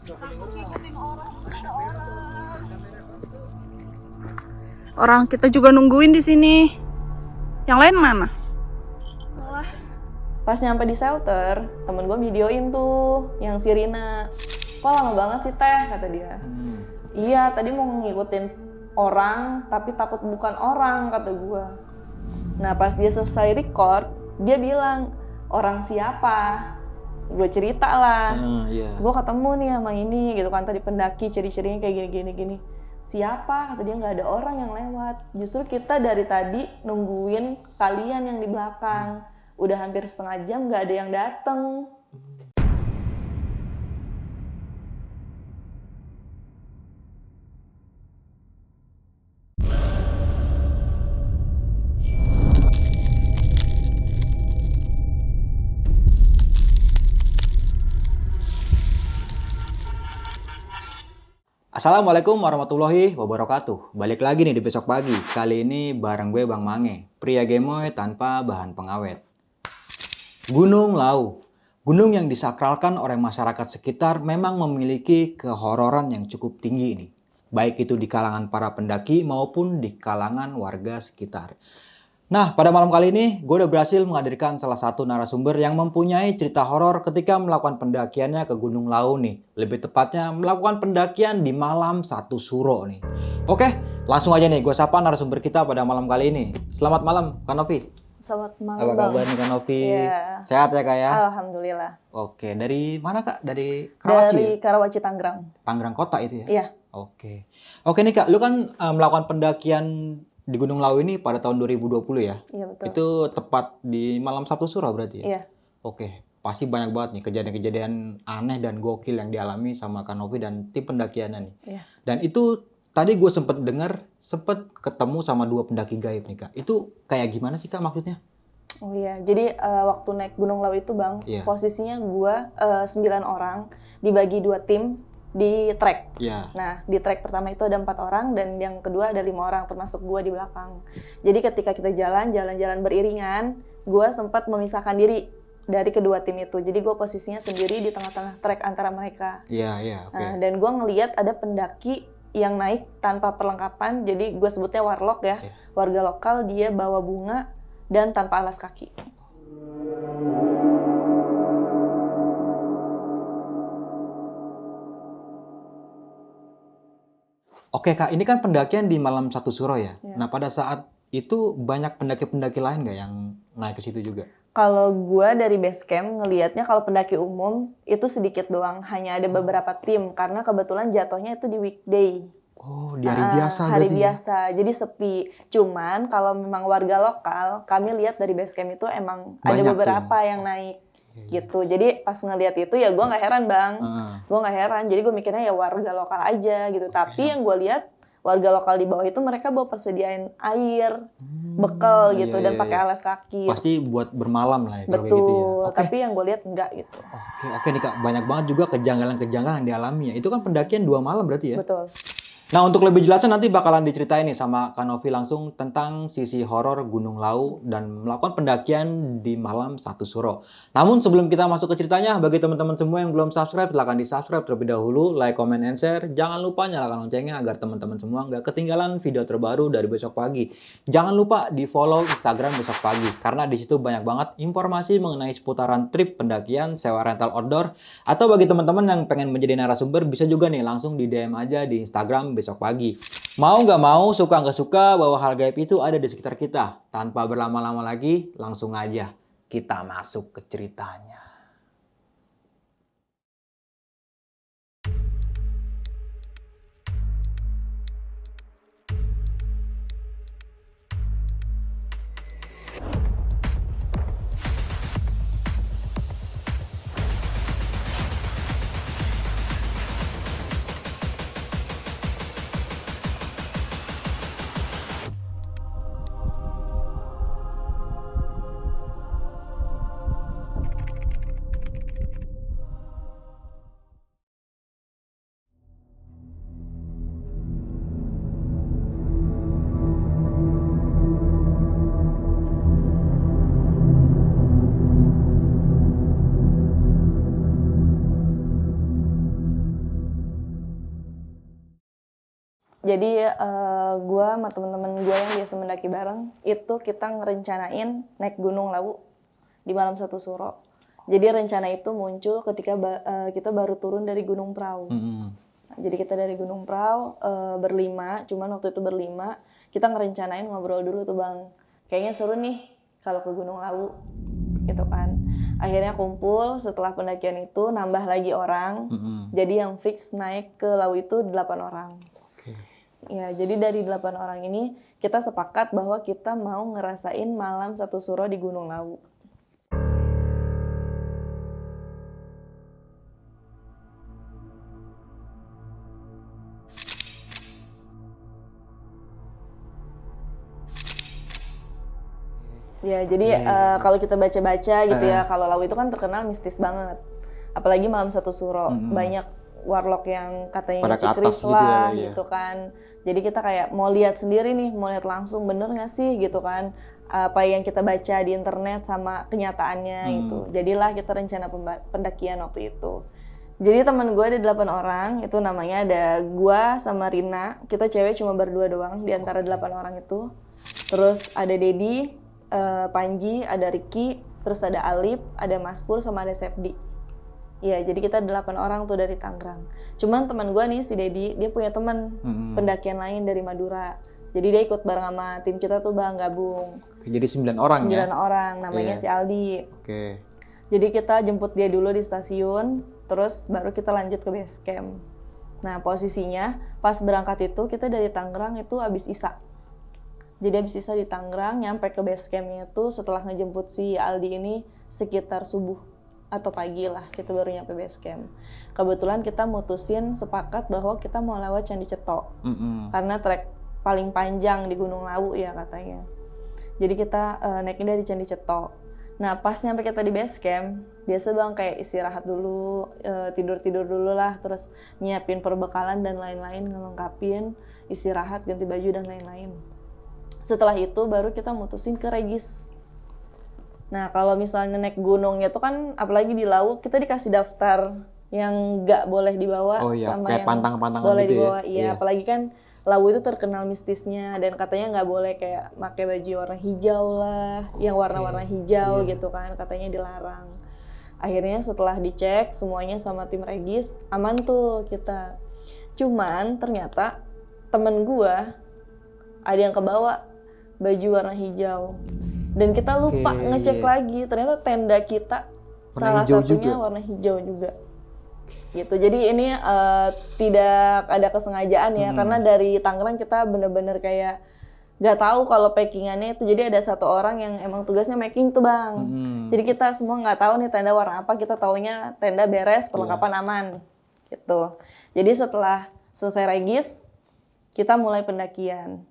Takut ngikutin orang, ada orang. Orang kita juga nungguin di sini. Yang lain mana? Wah, Pas nyampe di shelter, temen gue videoin tuh yang si Rina. Kok lama banget sih teh, kata dia. Iya, tadi mau ngikutin orang, tapi takut bukan orang, kata gue. Nah pas dia selesai record, dia bilang, orang siapa? Gue cerita lah. Iya. Gue ketemu nih sama ini gitu kan, tadi pendaki ciri-cirinya kayak gini. Siapa? Kata dia nggak ada orang yang lewat. Justru kita dari tadi nungguin kalian yang di belakang. Udah hampir setengah jam nggak ada yang dateng. Assalamualaikum warahmatullahi wabarakatuh. Balik lagi nih di besok pagi. Kali ini bareng gue Bang Mange, pria gemoy tanpa bahan pengawet. Gunung Lau. Gunung yang disakralkan oleh masyarakat sekitar memang memiliki kehororan yang cukup tinggi nih. Baik itu di kalangan para pendaki maupun di kalangan warga sekitar. Nah, pada malam kali ini gue udah berhasil menghadirkan salah satu narasumber yang mempunyai cerita horor ketika melakukan pendakiannya ke Gunung Lau nih. Lebih tepatnya melakukan pendakian di malam 1 Suro nih. Oke, langsung aja nih gue sapa narasumber kita pada malam kali ini. Selamat malam, Kak Novi. Selamat malam, Apa Bang. kabar nih Kak Novi? Iya. Sehat ya Kak ya? Alhamdulillah. Oke, dari mana Kak? Dari Karawaci Dari ya? Karawaci, Tangerang. Tangerang Kota itu ya? Iya. Oke. Oke nih Kak, lu kan melakukan pendakian di Gunung Lau ini pada tahun 2020 ya? Iya betul. Itu tepat di malam 1 Suro berarti ya? Iya. Oke, pasti banyak banget nih kejadian-kejadian aneh dan gokil yang dialami sama Kak Novi dan tim pendakiannya nih. Iya. Dan itu tadi gue sempet dengar, sempet ketemu sama 2 pendaki gaib nih Kak. Itu kayak gimana sih Kak maksudnya? Oh iya, jadi waktu naik Gunung Lau itu Bang, Iya. posisinya gua 9 orang dibagi 2 tim di trek. Iya. Nah, di trek pertama itu ada 4 orang dan yang kedua ada 5 orang termasuk gua di belakang. Jadi ketika kita jalan-jalan beriringan, gua sempat memisahkan diri dari kedua tim itu. Jadi gua posisinya sendiri di tengah-tengah trek antara mereka. Iya, oke. Nah, dan gua ngelihat ada pendaki yang naik tanpa perlengkapan. Jadi gua sebutnya warlock ya. Iya. Warga lokal, dia bawa bunga dan tanpa alas kaki. Oke Kak, ini kan pendakian di malam 1 Suro ya? Iya. Nah pada saat itu banyak pendaki-pendaki lain nggak yang naik ke situ juga? Kalau gua dari base camp ngelihatnya kalau pendaki umum itu sedikit doang, hanya ada beberapa tim karena kebetulan jatuhnya itu di weekday. Oh, di hari biasa Hari berarti ya? biasa, jadi sepi. Cuman kalau memang warga lokal, kami lihat dari base camp itu emang ada Banyak tuh beberapa ya? yang naik gitu. Jadi pas ngelihat itu ya gua nggak heran Bang, Heeh. gua nggak heran. Jadi gue mikirnya ya warga lokal aja gitu. Tapi yang gue lihat warga lokal di bawah itu mereka bawa persediaan air, bekal gitu dan pakai alas kaki. Pasti buat bermalam lah ya kalau kayak Betul, gitu ya? Oke. tapi yang gue lihat enggak gitu. Oke nih Kak, banyak banget juga kejanggalan-kejanggalan yang dialami ya. Itu kan pendakian 2 malam berarti ya? Betul. Nah untuk lebih jelasnya nanti bakalan diceritain nih sama Kak Novi langsung tentang sisi horor Gunung Lau dan melakukan pendakian di malam 1 Suro. Namun sebelum kita masuk ke ceritanya, bagi teman-teman semua yang belum subscribe, silahkan di-subscribe terlebih dahulu, like, comment, and share. Jangan lupa nyalakan loncengnya agar teman-teman semua nggak ketinggalan video terbaru dari besok pagi. Jangan lupa di-follow Instagram besok pagi, karena di situ banyak banget informasi mengenai seputaran trip pendakian, sewa rental outdoor, atau bagi teman-teman yang pengen menjadi narasumber, bisa juga nih langsung di DM aja di Instagram besok pagi. Mau nggak mau, suka nggak suka, bahwa hal gaib itu ada di sekitar kita. Tanpa berlama-lama lagi, langsung aja kita masuk ke ceritanya. Jadi gue sama temen-temen gue yang biasa mendaki bareng itu kita ngerencanain naik Gunung Lawu di malam 1 Suro. Jadi rencana itu muncul ketika kita baru turun dari Gunung Prau. Jadi kita dari Gunung Prau berlima, cuman waktu itu berlima kita ngerencanain ngobrol dulu tuh Bang. Kayaknya seru nih kalau ke Gunung Lawu gitu kan. Akhirnya kumpul setelah pendakian itu nambah lagi orang. Jadi yang fix naik ke Lawu itu 8 orang. Ya, jadi dari 8 orang ini kita sepakat bahwa kita mau ngerasain malam 1 Suro di Gunung Lawu. Ya, jadi kalau kita baca-baca gitu ya, kalau Lawu itu kan terkenal mistis banget. Apalagi malam 1 Suro, banyak warlock yang katanya cikris lah gitu kan. Jadi kita kayak mau lihat sendiri nih, mau lihat langsung bener nggak sih gitu kan. Apa yang kita baca di internet sama kenyataannya gitu. Jadilah kita rencana pendakian waktu itu. Jadi teman gue ada 8 orang, itu namanya ada gue sama Rina. Kita cewek cuma berdua doang di antara 8 orang itu. Terus ada Dedi, Panji, ada Ricky, terus ada Alip, ada Mas Pur, sama ada Sepdi. Iya, jadi kita 8 orang tuh dari Tangerang. Cuman teman gue nih, si Dedi, dia punya teman pendakian lain dari Madura. Jadi dia ikut bareng sama tim kita tuh Bang, gabung. Jadi 9 orang 9 orang, namanya si Aldi. Jadi kita jemput dia dulu di stasiun, terus baru kita lanjut ke base camp. Nah posisinya pas berangkat itu kita dari Tangerang itu abis Isya. Jadi abis Isya di Tangerang, nyampe ke base campnya itu setelah ngejemput si Aldi ini sekitar subuh atau pagi lah, kita baru nyampe base camp. Kebetulan kita mutusin sepakat bahwa kita mau lewat Candi Ceto. Karena trek paling panjang di Gunung Lawu ya katanya. Jadi kita naiknya dari Candi Ceto. Nah pas nyampe kita di base camp, biasa Bang kayak istirahat dulu, tidur-tidur dulu lah, terus nyiapin perbekalan dan lain-lain, ngelengkapin, istirahat, ganti baju dan lain-lain. Setelah itu baru kita mutusin ke Regis. Nah kalau misalnya naik gunungnya itu kan, apalagi di Lawu, kita dikasih daftar yang nggak boleh dibawa sama yang boleh gitu dibawa. Iya, apalagi kan Lawu itu terkenal mistisnya dan katanya nggak boleh kayak pakai baju warna hijau lah, yang warna-warna hijau gitu kan, katanya dilarang. Akhirnya setelah dicek semuanya sama tim Regis, aman tuh kita. Cuman ternyata temen gua ada yang kebawa baju warna hijau. Dan kita lupa ngecek lagi, ternyata tenda kita salah satunya warna hijau juga. Gitu. Jadi ini tidak ada kesengajaan ya, karena dari Tangerang kita bener-bener kayak nggak tahu kalau packingannya itu. Jadi ada satu orang yang emang tugasnya making tuh Bang. Jadi kita semua nggak tahu nih tenda warna apa, kita taunya tenda beres, perlengkapan aman. Gitu. Jadi setelah selesai Regis, kita mulai pendakian.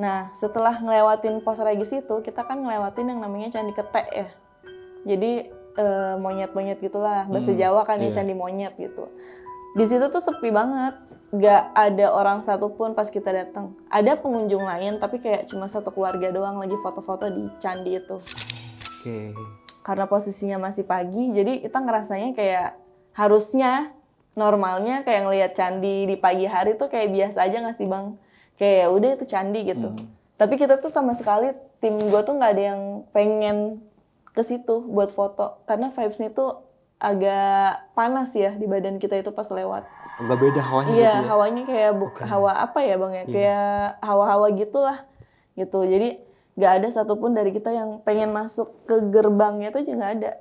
Nah, setelah ngelewatin pos Regis itu, kita kan ngelewatin yang namanya Candi Ketek ya. Jadi monyet-monyet gitulah, bahasa Jawa kan ya candi monyet gitu. Di situ tuh sepi banget, gak ada orang satupun pas kita datang. Ada pengunjung lain, tapi kayak cuma satu keluarga doang lagi foto-foto di candi itu. Karena posisinya masih pagi, jadi kita ngerasanya kayak harusnya normalnya kayak ngelihat candi di pagi hari tuh kayak biasa aja nggak sih Bang? Kayak udah itu candi gitu. Tapi kita tuh sama sekali, tim gue tuh nggak ada yang pengen ke situ buat foto. Karena vibes-nya tuh agak panas ya di badan kita itu pas lewat. Agak beda hawanya gitu ya? Iya, hawanya kayak hawa apa ya Bang ya? Kayak hawa-hawa gitulah. Gitu. Jadi nggak ada satupun dari kita yang pengen masuk ke gerbangnya tuh aja nggak ada.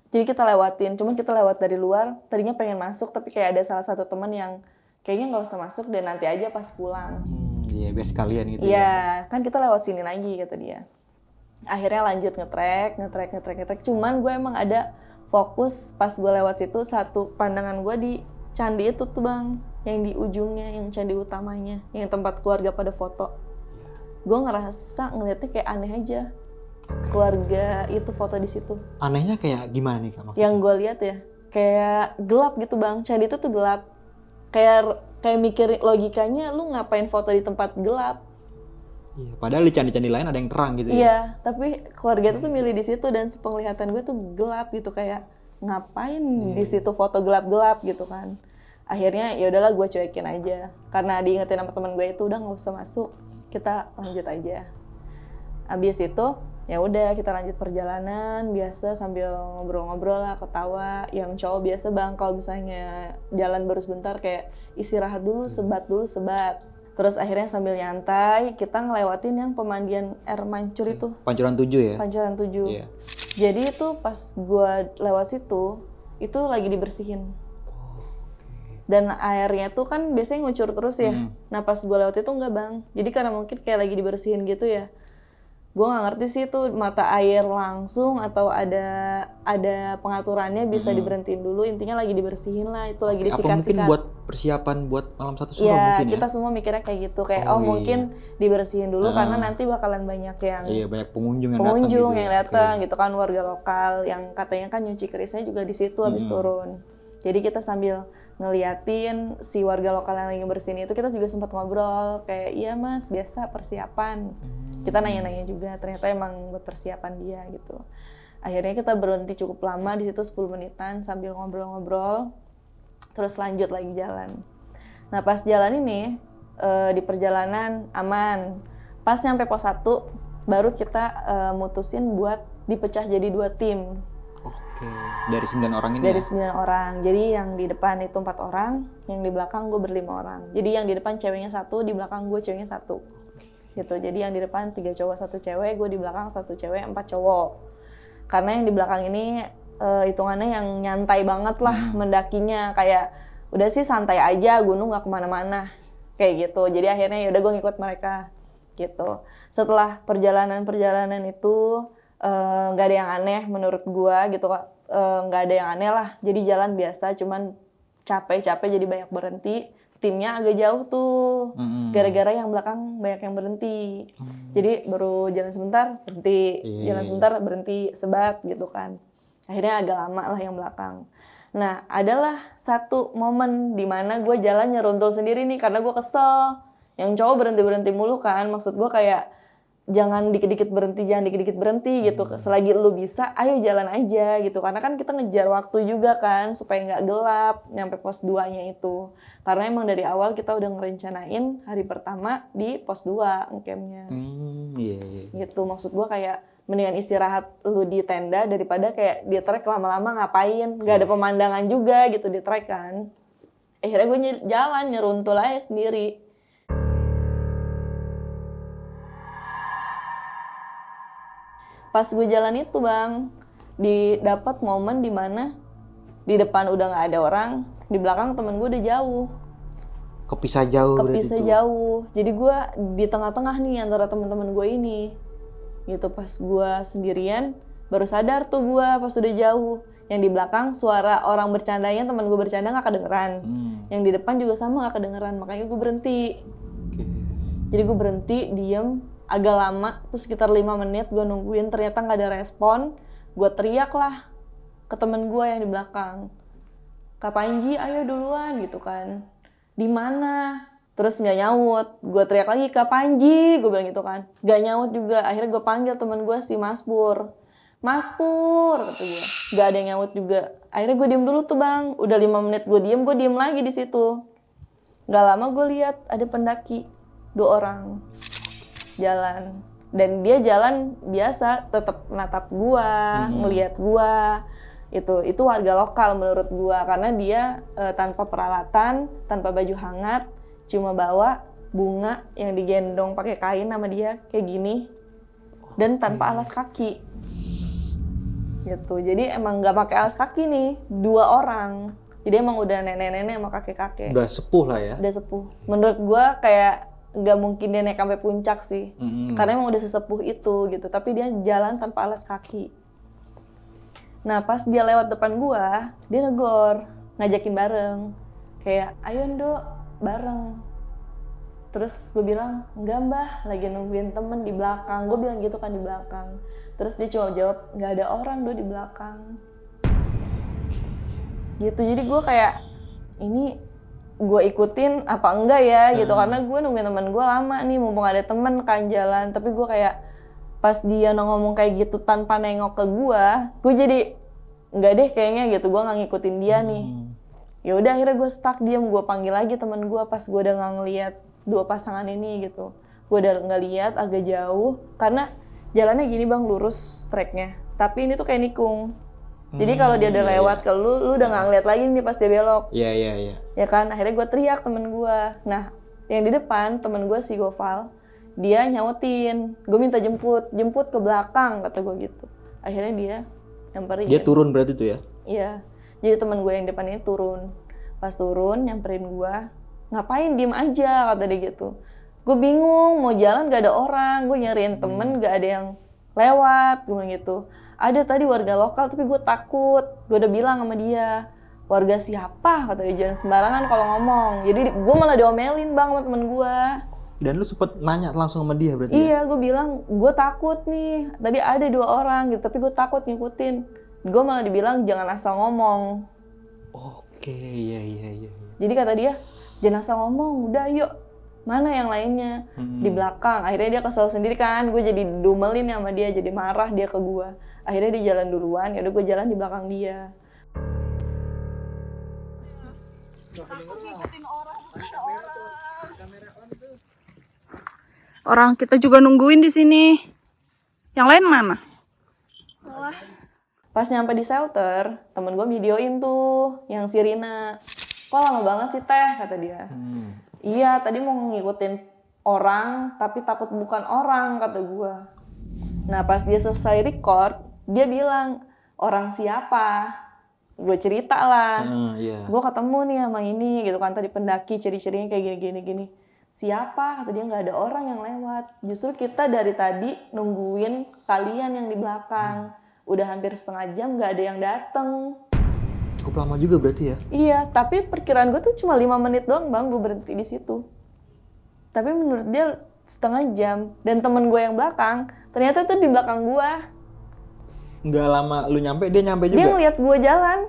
Jadi kita lewatin, cuman kita lewat dari luar, tadinya pengen masuk tapi kayak ada salah satu teman yang kayaknya nggak usah masuk dan nanti aja pas pulang. Iya, biar sekalian gitu ya. Iya, kan kita lewat sini lagi kata dia. Akhirnya lanjut ngetrek. Cuman gue emang ada fokus pas gue lewat situ, satu pandangan gue di candi itu tuh Bang, yang di ujungnya, yang candi utamanya, yang tempat keluarga pada foto. Gue ngerasa ngeliatnya kayak aneh aja. Keluarga itu foto di situ. Anehnya kayak gimana nih Kak? Yang gue lihat ya, kayak gelap gitu Bang. Candi itu tuh gelap. Kayak mikir logikanya lu ngapain foto di tempat gelap? Iya, padahal di candi-candi lain ada yang terang gitu ya. Iya, tapi keluarga itu tuh milih di situ dan sepenglihatan gue tuh gelap gitu, kayak ngapain di situ foto gelap-gelap gitu kan. Akhirnya ya udahlah gue cuekin aja, karena diingetin sama teman gue itu udah nggak usah masuk, kita lanjut aja. Abis itu ya udah kita lanjut perjalanan biasa sambil ngobrol-ngobrol lah, ketawa. Yang cowok biasa bang kalau misalnya jalan baru sebentar kayak istirahat dulu, sebat. Terus akhirnya sambil nyantai kita ngelewatin yang pemandian air mancur itu. Pancuran 7 ya? Pancuran 7. Iya. Jadi itu pas gua lewat situ itu lagi dibersihin. Dan airnya tuh kan biasanya ngucur terus ya. Nah pas gue lewat itu enggak bang. Jadi karena mungkin kayak lagi dibersihin gitu ya. Gue nggak ngerti sih itu mata air langsung atau ada pengaturannya bisa diberhentiin dulu. Intinya lagi dibersihin lah. Itu lagi disikat-sikat. Apa mungkin buat persiapan buat malam satu suro ya, mungkin ya? Kita semua mikirnya kayak gitu. Kayak mungkin dibersihin dulu karena nanti bakalan banyak yang banyak pengunjung yang datang gitu kan, warga lokal yang katanya kan nyuci kerisnya juga di situ habis turun. Jadi kita sambil ngeliatin si warga lokal yang lagi bersihin itu, kita juga sempat ngobrol kayak iya mas biasa persiapan. Kita nanya-nanya juga, ternyata emang buat persiapan dia gitu. Akhirnya kita berhenti cukup lama di situ 10 menitan sambil ngobrol-ngobrol, terus lanjut lagi jalan. Nah pas jalan ini di perjalanan aman. Pas nyampe pos 1 baru kita mutusin buat dipecah jadi 2 tim. Oke. Dari 9 orang ini Dari ya? 9 orang. Jadi yang di depan itu 4 orang, yang di belakang gue ber-5 orang. Jadi yang di depan ceweknya 1, di belakang gue ceweknya 1. Gitu. Jadi yang di depan 3 cowok 1 cewek, gue di belakang 1 cewek 4 cowok. Karena yang di belakang ini hitungannya yang nyantai banget lah mendakinya, kayak udah sih santai aja, gunung nggak kemana-mana kayak gitu. Jadi akhirnya ya udah gue ngikut mereka gitu. Setelah perjalanan itu nggak ada yang aneh menurut gua gitu, nggak ada yang aneh lah. Jadi jalan biasa, cuman capek-capek jadi banyak berhenti. Timnya agak jauh tuh, gara-gara yang belakang banyak yang berhenti. Jadi baru jalan sebentar berhenti, jalan sebentar berhenti, sebat gitu kan. Akhirnya agak lama lah yang belakang. Nah adalah satu momen di mana gue jalan nyeruntul sendiri nih karena gue kesel. Yang cowok berhenti mulu kan, maksud gue kayak jangan dikit-dikit berhenti gitu. Selagi lu bisa, ayo jalan aja gitu. Karena kan kita ngejar waktu juga kan, supaya nggak gelap nyampe pos 2-nya itu. Karena emang dari awal kita udah ngerencanain hari pertama di pos 2 campnya. Gitu, maksud gua kayak mendingan istirahat lu di tenda daripada kayak di trek lama-lama ngapain. Nggak ada pemandangan juga gitu di trek kan. Akhirnya gue jalan nyeruntul aja sendiri. Pas gue jalan itu bang, dapat momen di mana di depan udah nggak ada orang, di belakang temen gue udah jauh. Kepisah jauh. Jadi gue di tengah-tengah nih antara teman-teman gue ini. Gitu pas gue sendirian, baru sadar tuh gue pas udah jauh. Yang di belakang suara orang bercandanya, teman gue bercanda nggak kedengeran. Yang di depan juga sama nggak kedengeran, makanya gue berhenti. Jadi gue berhenti, diem. Agak lama, terus sekitar 5 menit gue nungguin, ternyata nggak ada respon. Gue teriak lah ke temen gue yang di belakang, Kak Panji ayo duluan gitu kan, di mana? Terus nggak nyaut. Gue teriak lagi Kak Panji, gue bilang gitu kan, nggak nyaut juga. Akhirnya gue panggil temen gue si Mas Pur, kata gue, nggak ada yang nyaut juga. Akhirnya gue diem dulu tuh bang, udah 5 menit gue diem lagi di situ. Nggak lama gue lihat ada pendaki 2 orang jalan, dan dia jalan biasa, tetap natap gua, ngelihat gua. Itu warga lokal menurut gua, karena dia tanpa peralatan, tanpa baju hangat, cuma bawa bunga yang digendong pakai kain sama dia kayak gini, dan tanpa alas kaki. Gitu. Jadi emang nggak pakai alas kaki nih, 2 orang. Jadi emang udah nenek-nenek sama kakek-kakek. Udah sepuh lah ya. Udah sepuh. Menurut gua kayak nggak mungkin dia naik sampai puncak sih, karena emang udah sesepuh itu gitu. Tapi dia jalan tanpa alas kaki. Nah pas dia lewat depan gua, dia negor, ngajakin bareng, kayak ayo Ndo bareng. Terus gue bilang enggak mbah, lagi nungguin temen di belakang. Gue bilang gitu kan di belakang. Terus dia cuma jawab nggak ada orang Do di belakang. Gitu. Jadi gue kayak ini gue ikutin apa enggak ya gitu, karena gue nungguin teman gue lama nih, mumpung ada temen kan jalan. Tapi gue kayak pas dia ngomong kayak gitu tanpa nengok ke gue jadi enggak deh kayaknya gitu, gue nggak ngikutin dia nih Ya udah akhirnya gue stuck diam, gue panggil lagi temen gue pas gue udah nggak ngeliat dua pasangan ini gitu. Gue udah nggak lihat agak jauh karena jalannya gini bang, lurus treknya. Tapi ini tuh kayak nikung. Jadi kalau dia udah lewat ke lu udah nggak ngeliat lagi nih pas dia belok. Iya. Ya kan, akhirnya gue teriak temen gue. Nah, yang di depan temen gue si Gofal, dia nyautin. Gue minta jemput ke belakang kata gue gitu. Akhirnya dia nyamperin. Dia turun berarti tuh ya? Iya. Jadi temen gue yang depan ini turun. Pas turun nyamperin gue, ngapain diem aja kata dia gitu. Gue bingung mau jalan gak ada orang, gue nyariin temen gak ada yang lewat, gue bilang gitu. Ada tadi warga lokal tapi gue takut. Gue udah bilang sama dia, warga siapa kata dia, jangan sembarangan kalau ngomong. Jadi gue malah diomelin bang sama temen gue. Dan lu sempet nanya langsung sama dia berarti? Iya, gue bilang gue takut nih. Tadi ada 2 orang gitu, tapi gue takut ngikutin. Gue malah dibilang jangan asal ngomong. Oke, iya. Jadi kata dia, jangan asal ngomong, udah yuk. Mana yang lainnya? Di belakang. Akhirnya dia kesel sendiri kan, gue jadi dumelin sama dia, jadi marah dia ke gue. Akhirnya dia jalan duluan, yaudah gue jalan di belakang dia. Takut ngikutin orang, bukan orang. Orang kita juga nungguin di sini. Yang lain mana? Wah, Pas nyampe di shelter, temen gue videoin tuh yang si Rina. Kok lama banget sih teh, kata dia. Iya, tadi mau ngikutin orang, tapi takut bukan orang, kata gue. Nah, pas dia selesai record, dia bilang, orang siapa? Gue cerita lah. Iya. Gue ketemu nih sama ini, gitu kan, tadi pendaki, ciri-cirinya kayak gini. Siapa? Kata dia, nggak ada orang yang lewat. Justru kita dari tadi nungguin kalian yang di belakang. Udah hampir setengah jam, nggak ada yang dateng. Cukup lama juga berarti ya? Iya, tapi perkiraan gue tuh cuma 5 menit doang bang, gue berhenti di situ. Tapi menurut dia setengah jam. Dan temen gue yang belakang, ternyata tuh di belakang gue. Nggak lama lu nyampe, dia nyampe juga? Dia ngeliat gue jalan.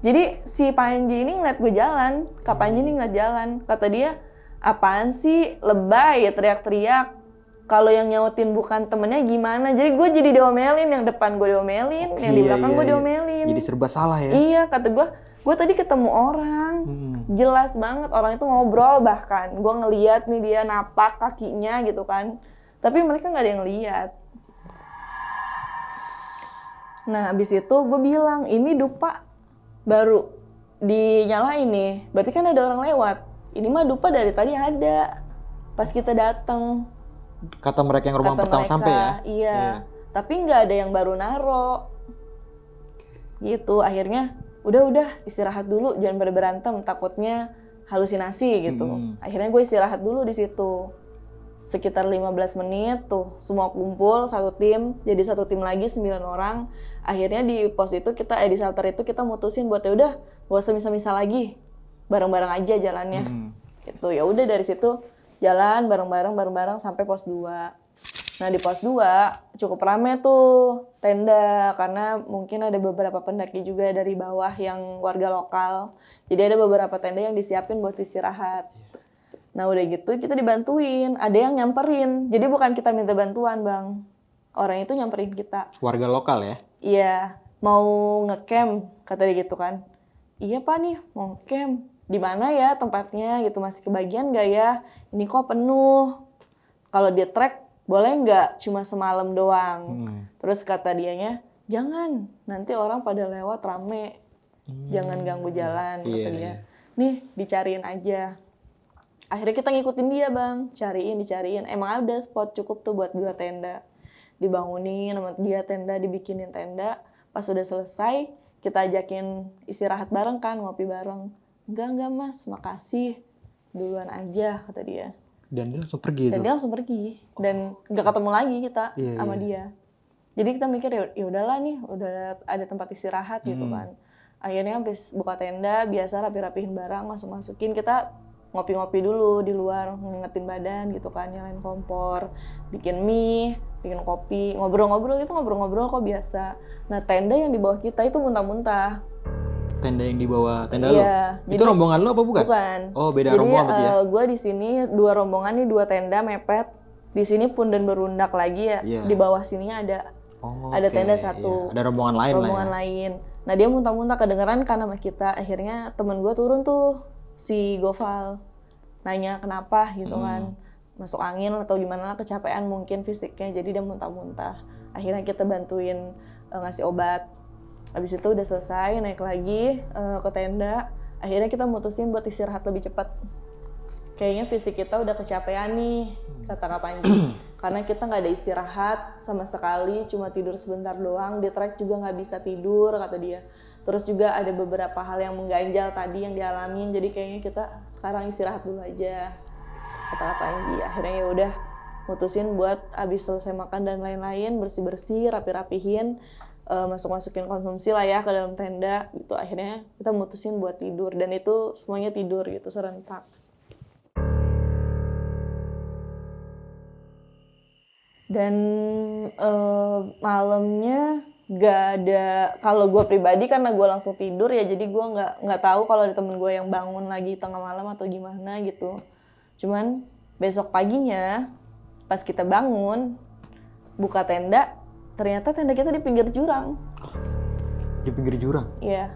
Jadi si Panji ini ngeliat gue jalan, Kak Panji ini ngeliat jalan. Kata dia, apaan sih lebay ya teriak-teriak. Kalau yang nyautin bukan temennya gimana? Jadi gue jadi diomelin, yang depan gue diomelin, yang di belakang gue diomelin. Jadi serba salah ya? Iya, kata gue tadi ketemu orang, jelas banget orang itu ngobrol bahkan. Gue ngeliat nih dia napak kakinya gitu kan, tapi mereka nggak ada yang lihat. Nah, abis itu gue bilang, ini dupa baru dinyalain nih, berarti kan ada orang lewat. Ini mah dupa dari tadi ada, pas kita dateng. Kata mereka yang rumah pertama sampai ya? Iya. Tapi nggak ada yang baru naro. Gitu, akhirnya udah istirahat dulu, jangan pada berantem, takutnya halusinasi gitu. Akhirnya gue istirahat dulu di situ. Sekitar 15 menit tuh, semua kumpul satu tim, jadi satu tim lagi 9 orang. Akhirnya di pos itu kita di shelter itu kita mutusin buat ya udah gak usah misah-misah lagi. Bareng-bareng aja jalannya. Gitu. Ya udah dari situ jalan bareng-bareng sampai pos 2. Nah, di pos 2 cukup rame tuh tenda karena mungkin ada beberapa pendaki juga dari bawah yang warga lokal. Jadi ada beberapa tenda yang disiapin buat istirahat. Nah, udah gitu kita dibantuin, ada yang nyamperin. Jadi bukan kita minta bantuan, Bang. Orang itu nyamperin kita. Warga lokal ya? Iya, mau ngecamp kata dia gitu kan. Iya, Pak nih, mau ngecamp. Di mana ya tempatnya gitu, masih kebagian nggak ya? Ini kok penuh. Kalau dia trek boleh nggak cuma semalam doang? Terus kata dianya, jangan, nanti orang pada lewat rame. Jangan ganggu jalan, kata dia. Nih, dicariin aja. Akhirnya kita ngikutin dia bang, dicariin. Emang ada spot cukup tuh buat 2 tenda. Dibangunin sama dia tenda, dibikinin tenda. Pas udah selesai, kita ajakin istirahat bareng kan, ngopi bareng. Enggak mas, makasih. Duluan aja, kata dia. Dan dia langsung pergi Dan dia langsung pergi. Dan nggak ketemu lagi kita sama dia. Jadi kita mikir ya udahlah nih, udah ada tempat istirahat gitu kan. Akhirnya habis buka tenda, biasa rapi-rapihin barang, masukin. Kita ngopi-ngopi dulu di luar, ngingetin badan gitu kan, nyalain kompor, bikin mie, bikin kopi, ngobrol-ngobrol kok biasa. Nah, tenda yang di bawah kita itu muntah-muntah. Tenda yang di bawah tenda iya, lu? Itu rombongan lu apa bukan? Bukan. Oh, beda rombongan berarti ya? Gue di sini 2 rombongan nih, 2 tenda mepet. Di sini Punden Berundak lagi ya. Di bawah sininya ada tenda 1. Iya. Ada rombongan lain Rombongan lain. Nah dia muntah-muntah kedengeran kan sama kita. Akhirnya temen gue turun tuh, si Gofal, nanya kenapa gitu kan, masuk angin atau gimana lah, kecapean mungkin fisiknya, jadi dia muntah-muntah. Akhirnya kita bantuin ngasih obat. Habis itu udah selesai, naik lagi ke tenda. Akhirnya kita mutusin buat istirahat lebih cepat. Kayaknya fisik kita udah kecapean nih, kata Kak Panji. Karena kita nggak ada istirahat sama sekali, cuma tidur sebentar doang. Di trek juga nggak bisa tidur, kata dia. Terus juga ada beberapa hal yang mengganjal tadi yang dialamin. Jadi kayaknya kita sekarang istirahat dulu aja, kata Kak Panji. Akhirnya ya udah mutusin buat abis selesai makan dan lain-lain, bersih-bersih, rapi-rapihin, masukin konsumsi lah ya ke dalam tenda. Gitu. Akhirnya kita mutusin buat tidur, dan itu semuanya tidur gitu serentak. Dan malamnya gak ada, kalau gue pribadi karena gue langsung tidur ya, jadi gue nggak tahu kalau ada temen gue yang bangun lagi tengah malam atau gimana gitu. Cuman besok paginya pas kita bangun buka tenda, ternyata tenda kita di pinggir jurang. Di pinggir jurang? Iya.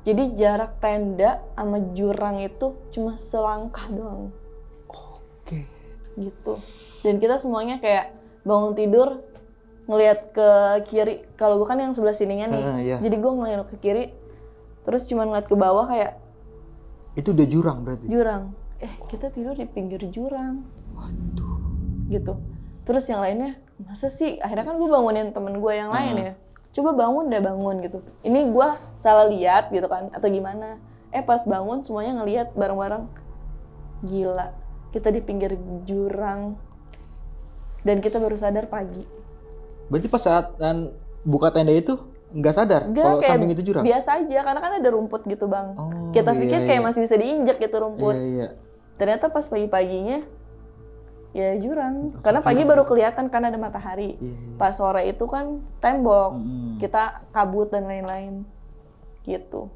Jadi jarak tenda sama jurang itu cuma selangkah doang. Oke. Gitu. Dan kita semuanya kayak bangun tidur ngelihat ke kiri. Kalau gue kan yang sebelah sininya nih, iya. jadi gue ngeliat ke kiri, terus cuma ngeliat ke bawah kayak itu udah jurang berarti? Jurang. Kita tidur di pinggir jurang. Waduh. Gitu. Terus yang lainnya, masa sih? Akhirnya kan gue bangunin temen gue yang lain ya. Coba bangun gitu. Ini gue salah lihat gitu kan, atau gimana? Pas bangun semuanya ngelihat bareng-bareng. Gila, kita di pinggir jurang. Dan kita baru sadar pagi. Berarti pas saat buka tenda itu nggak sadar kalau samping itu jurang? Biasa aja, karena kan ada rumput gitu bang. Oh, kita pikir kayak iya. masih bisa diinjek gitu rumput. Iya. Ternyata pas pagi-paginya, ya jurang. Karena pagi baru kelihatan kan ada matahari. Iya. Pas sore itu kan tembok, kita kabut dan lain-lain. Gitu.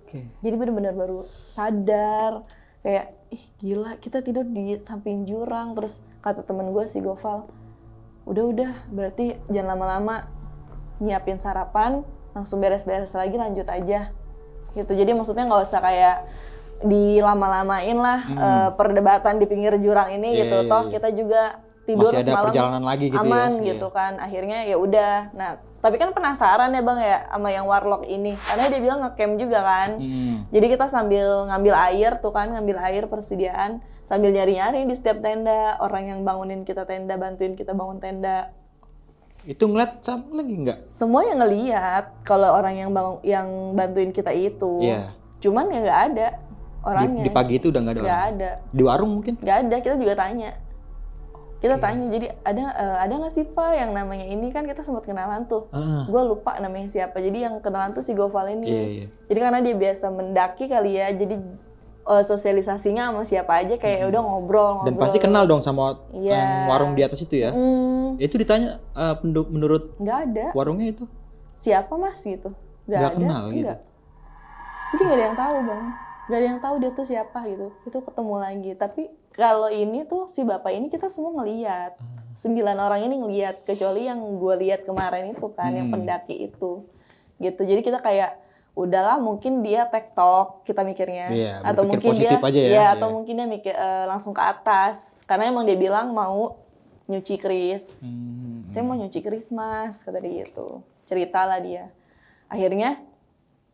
Oke. Jadi benar-benar baru sadar. Kayak, gila kita tidur di samping jurang. Terus kata temen gue si Gofal, udah berarti jangan lama-lama, nyiapin sarapan, langsung beres-beres lagi, lanjut aja gitu. Jadi maksudnya nggak usah kayak dilama-lamain lah perdebatan di pinggir jurang ini gitu. Toh kita juga tidur masih ada semalam perjalanan lagi gitu aman ya? gitu kan. Akhirnya ya udah. Nah tapi kan penasaran ya bang ya sama yang warlock ini, karena dia bilang ngecamp juga kan. Jadi kita sambil ngambil air tuh kan, ngambil air persediaan, sambil nyari-nyari di setiap tenda, orang yang bangunin kita tenda, bantuin kita bangun tenda. Itu ngeliat lagi nggak? Semua yang ngeliat kalau orang yang bantuin kita itu. Iya. Cuman ya nggak ada orangnya. Di pagi itu udah nggak ada Nggak orang? ada. Di warung mungkin? Nggak ada, kita juga tanya. Kita tanya, jadi ada nggak sih Pak yang namanya ini, kan kita sempat kenalan tuh. Gue lupa namanya siapa. Jadi yang kenalan tuh si Gofal ini. Iya. Jadi karena dia biasa mendaki kali ya, jadi sosialisasinya sama siapa aja kayak udah ngobrol. Dan pasti kenal dong sama yang warung di atas itu ya? Itu ditanya menurut nggak ada. Warungnya itu? Siapa mas gitu? Nggak ada. kenal gitu? Enggak. Jadi nggak ada yang tahu bang. Nggak ada yang tahu dia tuh siapa gitu. Itu ketemu lagi. Tapi kalau ini tuh si bapak ini kita semua ngelihat. 9 orang ini ngelihat, kecuali yang gue lihat kemarin itu kan, yang pendaki itu. Gitu. Jadi kita kayak udahlah mungkin dia tektok kita mikirnya. Iya, atau mungkin dia aja ya? atau mungkin dia mikir langsung ke atas. Karena emang dia bilang mau nyuci keris. Saya mau nyuci keris mas, kata dia gitu. Cerita lah dia. Akhirnya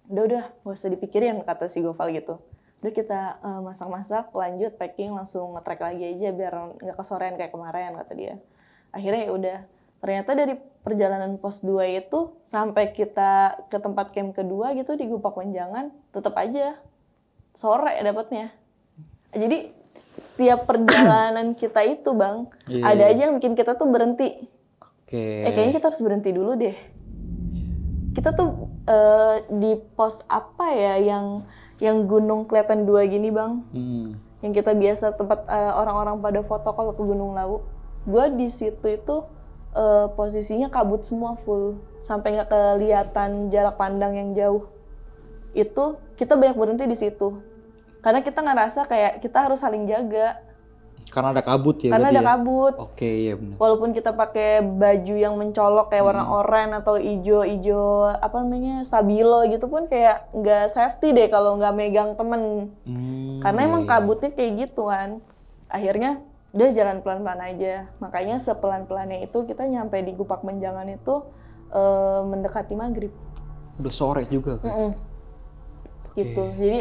udah gak usah dipikirin, kata si Gofal gitu. Udah kita masak-masak, lanjut packing, langsung nge-track lagi aja biar nggak kesorean kayak kemarin, kata dia. Akhirnya ya udah. Ternyata dari perjalanan pos 2 itu sampai kita ke tempat camp kedua gitu di Gupak Wenjangan, tetap aja sore dapatnya. Jadi setiap perjalanan kita itu bang, ada aja yang bikin kita tuh berhenti. Kayaknya kita harus berhenti dulu deh. Kita tuh di pos apa ya yang gunung kelihatan 2 gini bang, yang kita biasa tempat orang-orang pada foto kalau ke Gunung Lawu. Gue di situ itu posisinya kabut semua full, sampai nggak kelihatan jarak pandang yang jauh. Itu kita banyak berhenti di situ, karena kita ngerasa kayak kita harus saling jaga. Karena ada kabut ya. Karena berarti ada ya? kabut. Oke, iya benar. Walaupun kita pakai baju yang mencolok kayak warna oranye atau ijo apa namanya stabilo gitu pun kayak nggak safety deh kalau nggak megang temen. Karena emang kabutnya kayak gitu kan. Akhirnya udah jalan pelan-pelan aja. Makanya sepelan-pelannya itu kita nyampe di Gupak Menjangan itu mendekati maghrib. Udah sore juga kan? Gitu. Jadi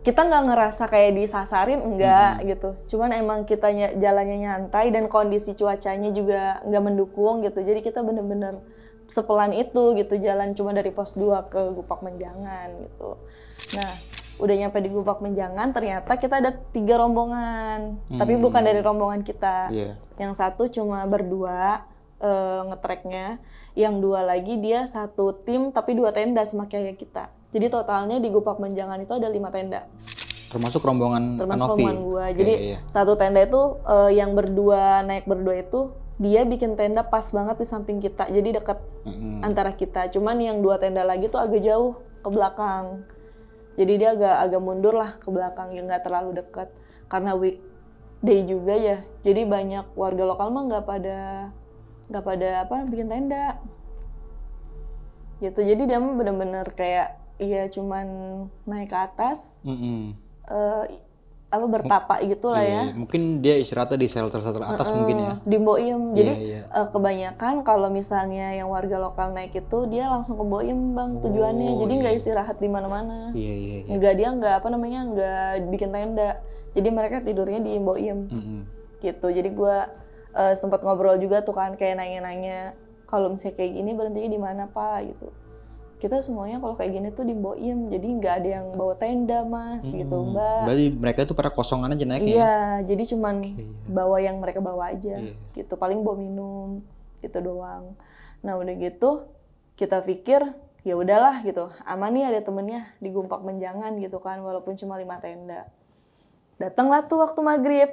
kita nggak ngerasa kayak disasarin, enggak gitu. Cuman emang kita jalannya nyantai dan kondisi cuacanya juga nggak mendukung gitu. Jadi kita bener-bener sepelan itu gitu, jalan cuma dari pos 2 ke Gupak Menjangan gitu. Nah, udah nyampe di Gupak Menjangan, ternyata kita ada 3 rombongan. Tapi bukan dari rombongan kita. Yang satu cuma berdua ngetreknya, yang 2 lagi dia satu tim tapi 2 tenda sama kayak kita. Jadi totalnya di Gupak Menjangan itu ada 5 tenda. Termasuk rombongan Kanopi. Rombongan gua. Jadi satu tenda itu yang naik berdua itu dia bikin tenda pas banget di samping kita. Jadi dekat antara kita. Cuman yang 2 tenda lagi tuh agak jauh ke belakang. Jadi dia agak mundur lah ke belakang, ya nggak terlalu dekat. Karena weekday juga ya. Jadi banyak warga lokal mah nggak pada bikin tenda. Gitu. Jadi dia mah bener-bener kayak cuman naik ke atas, bertapa gitu lah ya. Mungkin dia istirahatnya di shelter atas mungkin ya. Di Mboim. Jadi kebanyakan kalau misalnya yang warga lokal naik itu dia langsung ke Mboim bang tujuannya. Jadi nggak istirahat di mana-mana. Dia nggak bikin tenda. Jadi mereka tidurnya di Mboim. Gitu. Jadi gue sempat ngobrol juga tuh kan kayak nanya-nanya kalau misalnya kayak gini berhentinya di mana Pak gitu. Kita semuanya kalau kayak gini tuh di Mboim, jadi nggak ada yang bawa tenda mas gitu Mbak. Berarti mereka itu pada kosongan aja naiknya. Iya, jadi cuman bawa yang mereka bawa aja, gitu. Paling bawa minum, gitu doang. Nah udah gitu kita pikir ya udahlah gitu, aman nih ada temennya di Gupak Menjangan gitu kan, walaupun cuma 5 tenda. Datanglah tuh waktu maghrib,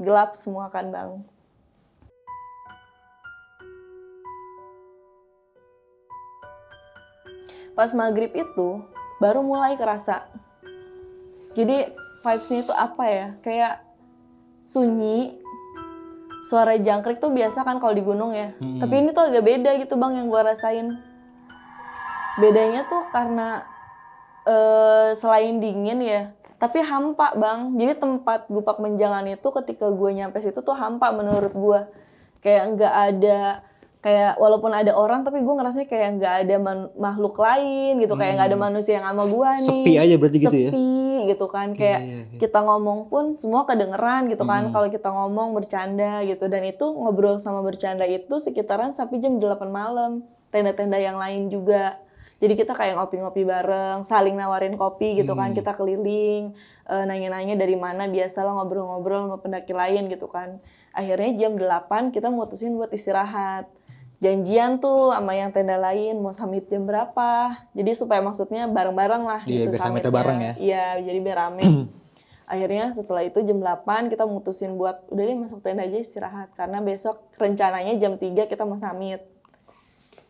gelap semua kan bang. Pas maghrib itu baru mulai kerasa. Jadi vibes-nya itu apa ya? Kayak sunyi. Suara jangkrik tuh biasa kan kalau di gunung ya. Tapi ini tuh agak beda gitu bang yang gua rasain. Bedanya tuh karena selain dingin ya, tapi hampa bang. Jadi tempat Gupak Menjangan itu ketika gua nyampe situ tuh hampa menurut gua. Kayak nggak ada. Kayak walaupun ada orang tapi gue ngerasanya kayak nggak ada makhluk lain gitu, kayak nggak ada manusia yang sama gue nih. Sepi aja berarti gitu ya? Sepi gitu kan, kayak kita ngomong pun semua kedengeran gitu kan kalau kita ngomong bercanda gitu. Dan itu ngobrol sama bercanda itu sekitaran sampai jam 8 malam, tenda-tenda yang lain juga. Jadi kita kayak ngopi-ngopi bareng, saling nawarin kopi gitu kan, kita keliling, nanya-nanya dari mana, biasalah ngobrol-ngobrol sama pendaki lain gitu kan. Akhirnya jam 8 kita mutusin buat istirahat. Janjian tuh sama yang tenda lain mau summit jam berapa. Jadi supaya maksudnya bareng-bareng lah. Iya, gitu, biar summitnya bareng ya. Iya, jadi biar rame. Akhirnya setelah itu jam 8 kita mutusin buat udah deh masuk tenda aja istirahat. Karena besok rencananya jam 3 kita mau summit.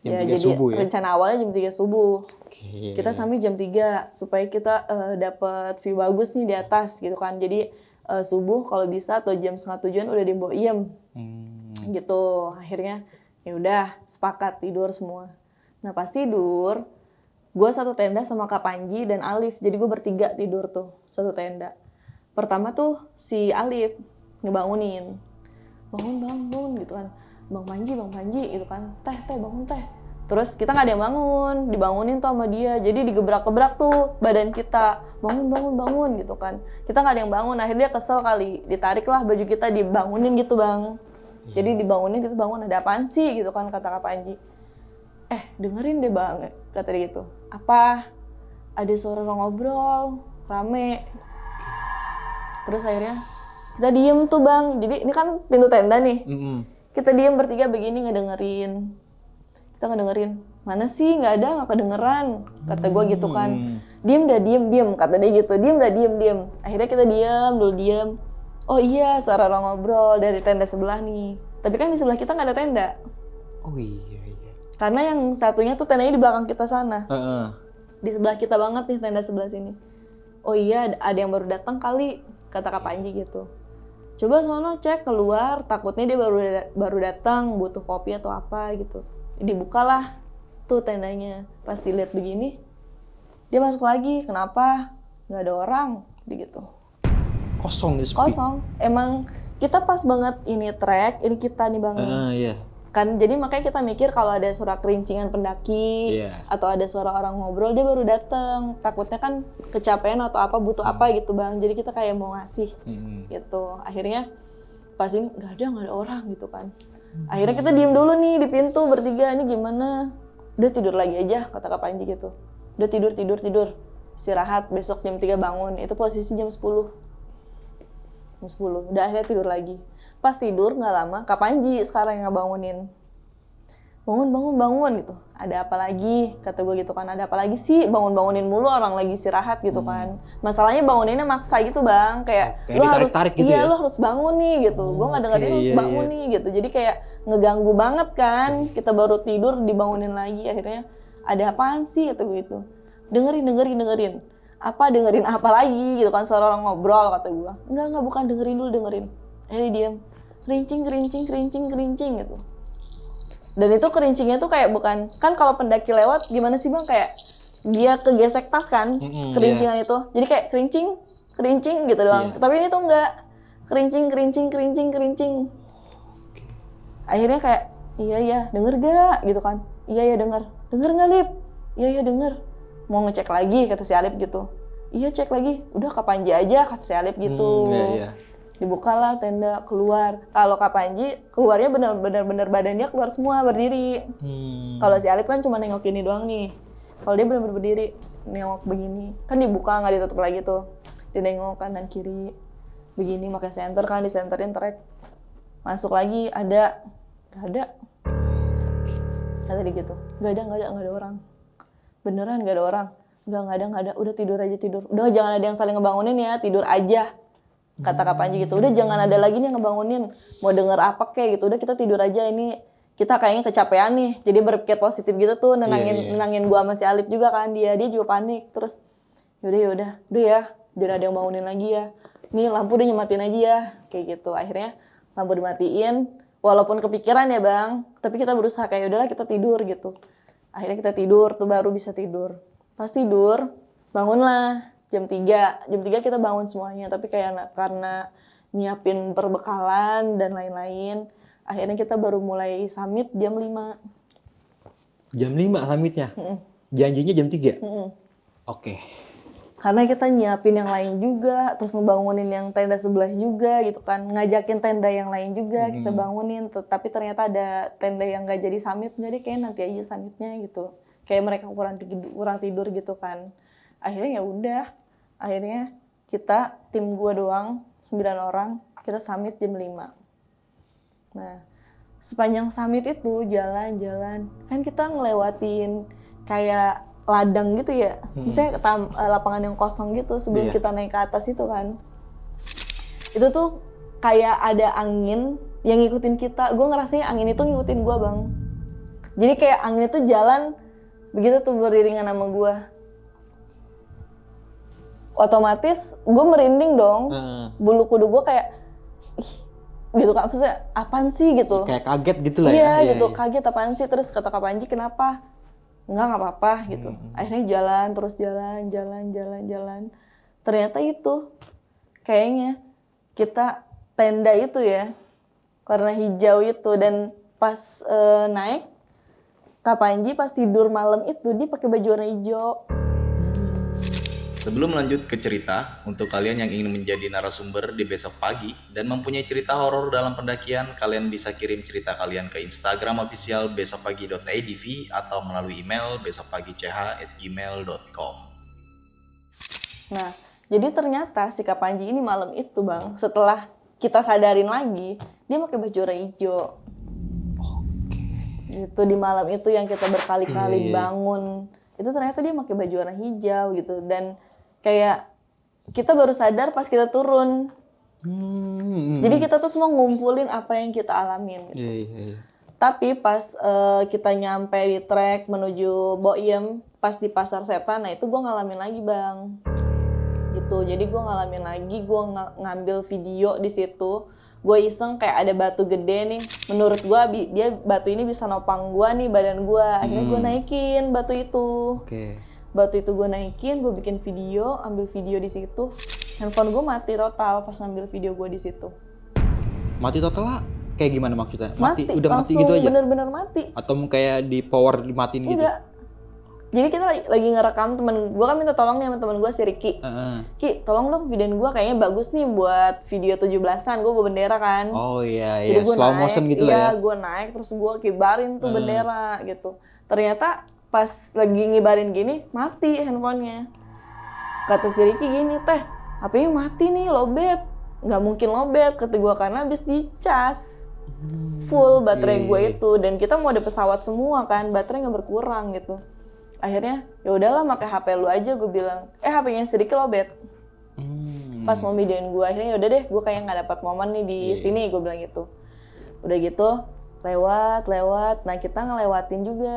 Jam 3 jadi subuh ya? Rencana awalnya jam 3 subuh. Okay. Kita summit jam 3 supaya kita dapat view bagus nih di atas gitu kan. Jadi subuh kalau bisa atau jam 6:30 udah di Mboim. Gitu. Akhirnya ya udah sepakat tidur semua. Nah pas tidur, gue satu tenda sama Kak Panji dan Alif. Jadi gue bertiga tidur tuh satu tenda. Pertama tuh si Alif ngebangunin, bangun gitu kan. Bang Panji gitu kan. Teh bangun teh. Terus kita nggak ada yang bangun, dibangunin tuh sama dia. Jadi digebrak-gebrak tuh badan kita, bangun gitu kan. Kita nggak ada yang bangun. Akhirnya dia kesel kali, ditariklah baju kita dibangunin gitu bang. Jadi dibangunin gitu, bangun ada apaan sih gitu kan kata Kak Panji. Dengerin deh bang, kata dia gitu. Apa? Ada suara orang ngobrol, rame. Terus akhirnya kita diem tuh bang. Jadi ini kan pintu tenda nih. Kita diem bertiga begini ngedengerin. Kita ngedengerin. Mana sih nggak ada, nggak kedengeran. Kata gue gitu kan. Diem, kata dia gitu. Diem. Akhirnya kita diem. Oh iya, suara orang ngobrol dari tenda sebelah nih. Tapi kan di sebelah kita nggak ada tenda. Oh iya. Karena yang satunya tuh tendanya di belakang kita sana. Di sebelah kita banget nih tenda sebelah sini. Oh iya, ada yang baru datang kali, kata Kak Panji gitu. Coba sono cek keluar, takutnya dia baru datang butuh kopi atau apa gitu. Dibukalah tuh tendanya. Pas dilihat begini, dia masuk lagi. Kenapa? Nggak ada orang, gitu. Kosong ya, sepi. Kosong. Emang kita pas banget ini trek, ini kita nih bang. Iya. Kan jadi makanya kita mikir kalau ada suara kerincingan pendaki atau ada suara orang ngobrol, dia baru datang. Takutnya kan kecapean atau apa, butuh apa gitu bang. Jadi kita kayak mau ngasih gitu. Akhirnya pasti nggak ada orang gitu kan. Akhirnya kita diem dulu nih di pintu bertiga, ini gimana? Udah tidur lagi aja kata Kak Panji gitu. Udah tidur. Istirahat, besok jam 3 bangun. Itu posisi jam 10. Udah akhirnya tidur lagi. Pas tidur nggak lama, Kak Panji sekarang yang ngebangunin. Bangun gitu. Ada apa lagi? Kata gue gitu kan, ada apa lagi sih? Bangunin mulu orang lagi istirahat gitu kan. Masalahnya banguninnya maksa gitu bang. Kayak lu harus, gitu ya? lu harus bangun nih gitu. Gue nggak dengerin lu harus bangun nih gitu. Jadi kayak ngeganggu banget kan. Kita baru tidur dibangunin lagi. Akhirnya ada apaan sih? Kata gue gitu. Dengerin. Apa dengerin apa lagi gitu kan, suara orang ngobrol kata gue. Enggak bukan dengerin dulu. Akhirnya diam. Kerincing gitu. Dan itu kerincingnya tuh kayak bukan, kan kalau pendaki lewat gimana sih bang, kayak dia kegesek tas kan, kerincingan itu. Jadi kayak kerincing gitu doang. Tapi ini tuh enggak, kerincing. Akhirnya kayak, iya denger gak gitu kan. Iya denger nggak Lip? Iya denger. Mau ngecek lagi kata si Alip gitu. Iya cek lagi, udah Kak Panji aja kata si Alip gitu. Dibukalah tenda, keluar. Kalau Kak Panji keluarnya bener-bener badan dia keluar semua, berdiri. Kalau si Alip kan cuma nengok ini doang nih. Kalau dia bener-bener berdiri, nengok begini. Kan dibuka nggak ditutup lagi tuh. Dia nengok kanan kiri, begini pakai senter kan, disenterin trek. Masuk lagi, nggak ada. Kata dia gitu, nggak ada orang. Beneran nggak ada orang. Nggak ada. Udah tidur aja. Udah jangan ada yang saling ngebangunin ya, tidur aja. Kata Kak Panji gitu, udah jangan ada lagi nih yang ngebangunin. Mau denger apa kayak gitu, udah kita tidur aja. Ini kita kayaknya kecapean nih. Jadi berpikir positif gitu tuh, nenangin gua sama si Alip juga kan. Dia juga panik. Terus yaudah ya, jangan ada yang bangunin lagi ya. Nih lampu udah nyematin aja ya. Kayak gitu. Akhirnya lampu dimatiin. Walaupun kepikiran ya bang, tapi kita berusaha kayak udahlah kita tidur gitu. Akhirnya kita tidur tuh, baru bisa tidur. Pas tidur, bangunlah. Jam 3 kita bangun semuanya, tapi kayak karena nyiapin perbekalan dan lain-lain, akhirnya kita baru mulai summit jam 5. Jam 5 summitnya? Janjinya jam 3? Oke. Karena kita nyiapin yang lain juga, terus ngebangunin yang tenda sebelah juga gitu kan, ngajakin tenda yang lain juga kita bangunin, tapi ternyata ada tenda yang gak jadi summit, jadi kayak nanti aja summitnya gitu. Kayak mereka kurang tidur gitu kan. Akhirnya ya udah. Akhirnya kita, tim gue doang, 9 orang, kita summit jam 5. Nah, sepanjang summit itu jalan-jalan, kan kita ngelewatin kayak ladang gitu ya. Misalnya lapangan yang kosong gitu sebelum kita naik ke atas itu kan. Itu tuh kayak ada angin yang ngikutin kita. Gue ngerasain angin itu ngikutin gue bang. Jadi kayak angin itu jalan, begitu tuh beriringan sama gue. Otomatis gue merinding dong, bulu kudu gue kayak gitu kan, maksudnya apaan sih gitu. Kayak kaget gitu lah ya. Iya gitu, kaget apaan sih. Terus kata Kak Panji kenapa? Nggak apa-apa gitu. Akhirnya jalan. Ternyata itu kayaknya kita tenda itu ya, warna hijau itu. Dan pas naik, Kak Panji pas tidur malam itu dia pakai baju warna hijau. Sebelum lanjut ke cerita, untuk kalian yang ingin menjadi narasumber di besok pagi dan mempunyai cerita horor dalam pendakian, kalian bisa kirim cerita kalian ke Instagram official besokpagi.idv atau melalui email besokpagi.ch@gmail.com. Nah, jadi ternyata si Kak Panji ini malam itu bang, setelah kita sadarin lagi, dia pakai baju warna hijau. Itu di malam itu yang kita berkali-kali bangun, itu ternyata dia pakai baju warna hijau gitu. Dan kayak kita baru sadar pas kita turun. Jadi kita tuh semua ngumpulin apa yang kita alamin gitu. Tapi pas kita nyampe di trek menuju Boiem, pas di Pasar Setan, nah itu gue ngalamin lagi bang. gitu. Jadi gue ngalamin lagi, gue ngambil video di situ. Gue iseng kayak ada batu gede nih. Menurut gue dia batu ini bisa nopang gue nih badan gue. Akhirnya gue naikin batu itu. Batu itu gue naikin, gue bikin video, ambil video di situ. Handphone gue mati total pas ngambil video gue di situ. Mati total lah? Kayak gimana maksudnya? Mati, udah mati langsung gitu aja? Bener-bener mati. Atau kayak di power dimatiin gitu? Enggak. Jadi kita lagi ngerekam, temen gue kan minta tolong nih sama temen gue si Ricky. Ki, tolong dong videoin gue, kayaknya bagus nih buat video 17-an, gue bawa bendera kan. Oh iya, Jadi slow motion gitu lah ya? Iya, gue naik terus gue kibarin tuh bendera gitu. Ternyata pas lagi ngibarin gini, mati handphonenya. Kata si Ricky gini, teh, HP-nya mati nih, lowbat. Nggak mungkin lowbat, kata gue, karena habis dicas. Full baterai gue itu, dan kita mau ada pesawat semua kan, baterai nggak berkurang gitu. Akhirnya ya udahlah pakai HP lu aja, gue bilang. HP-nya sedikit lowbat. Pas mau videoin gue, akhirnya ya udah deh, gue kayak nggak dapat momen nih di sini, gue bilang gitu. Udah gitu lewat. Nah kita ngelewatin juga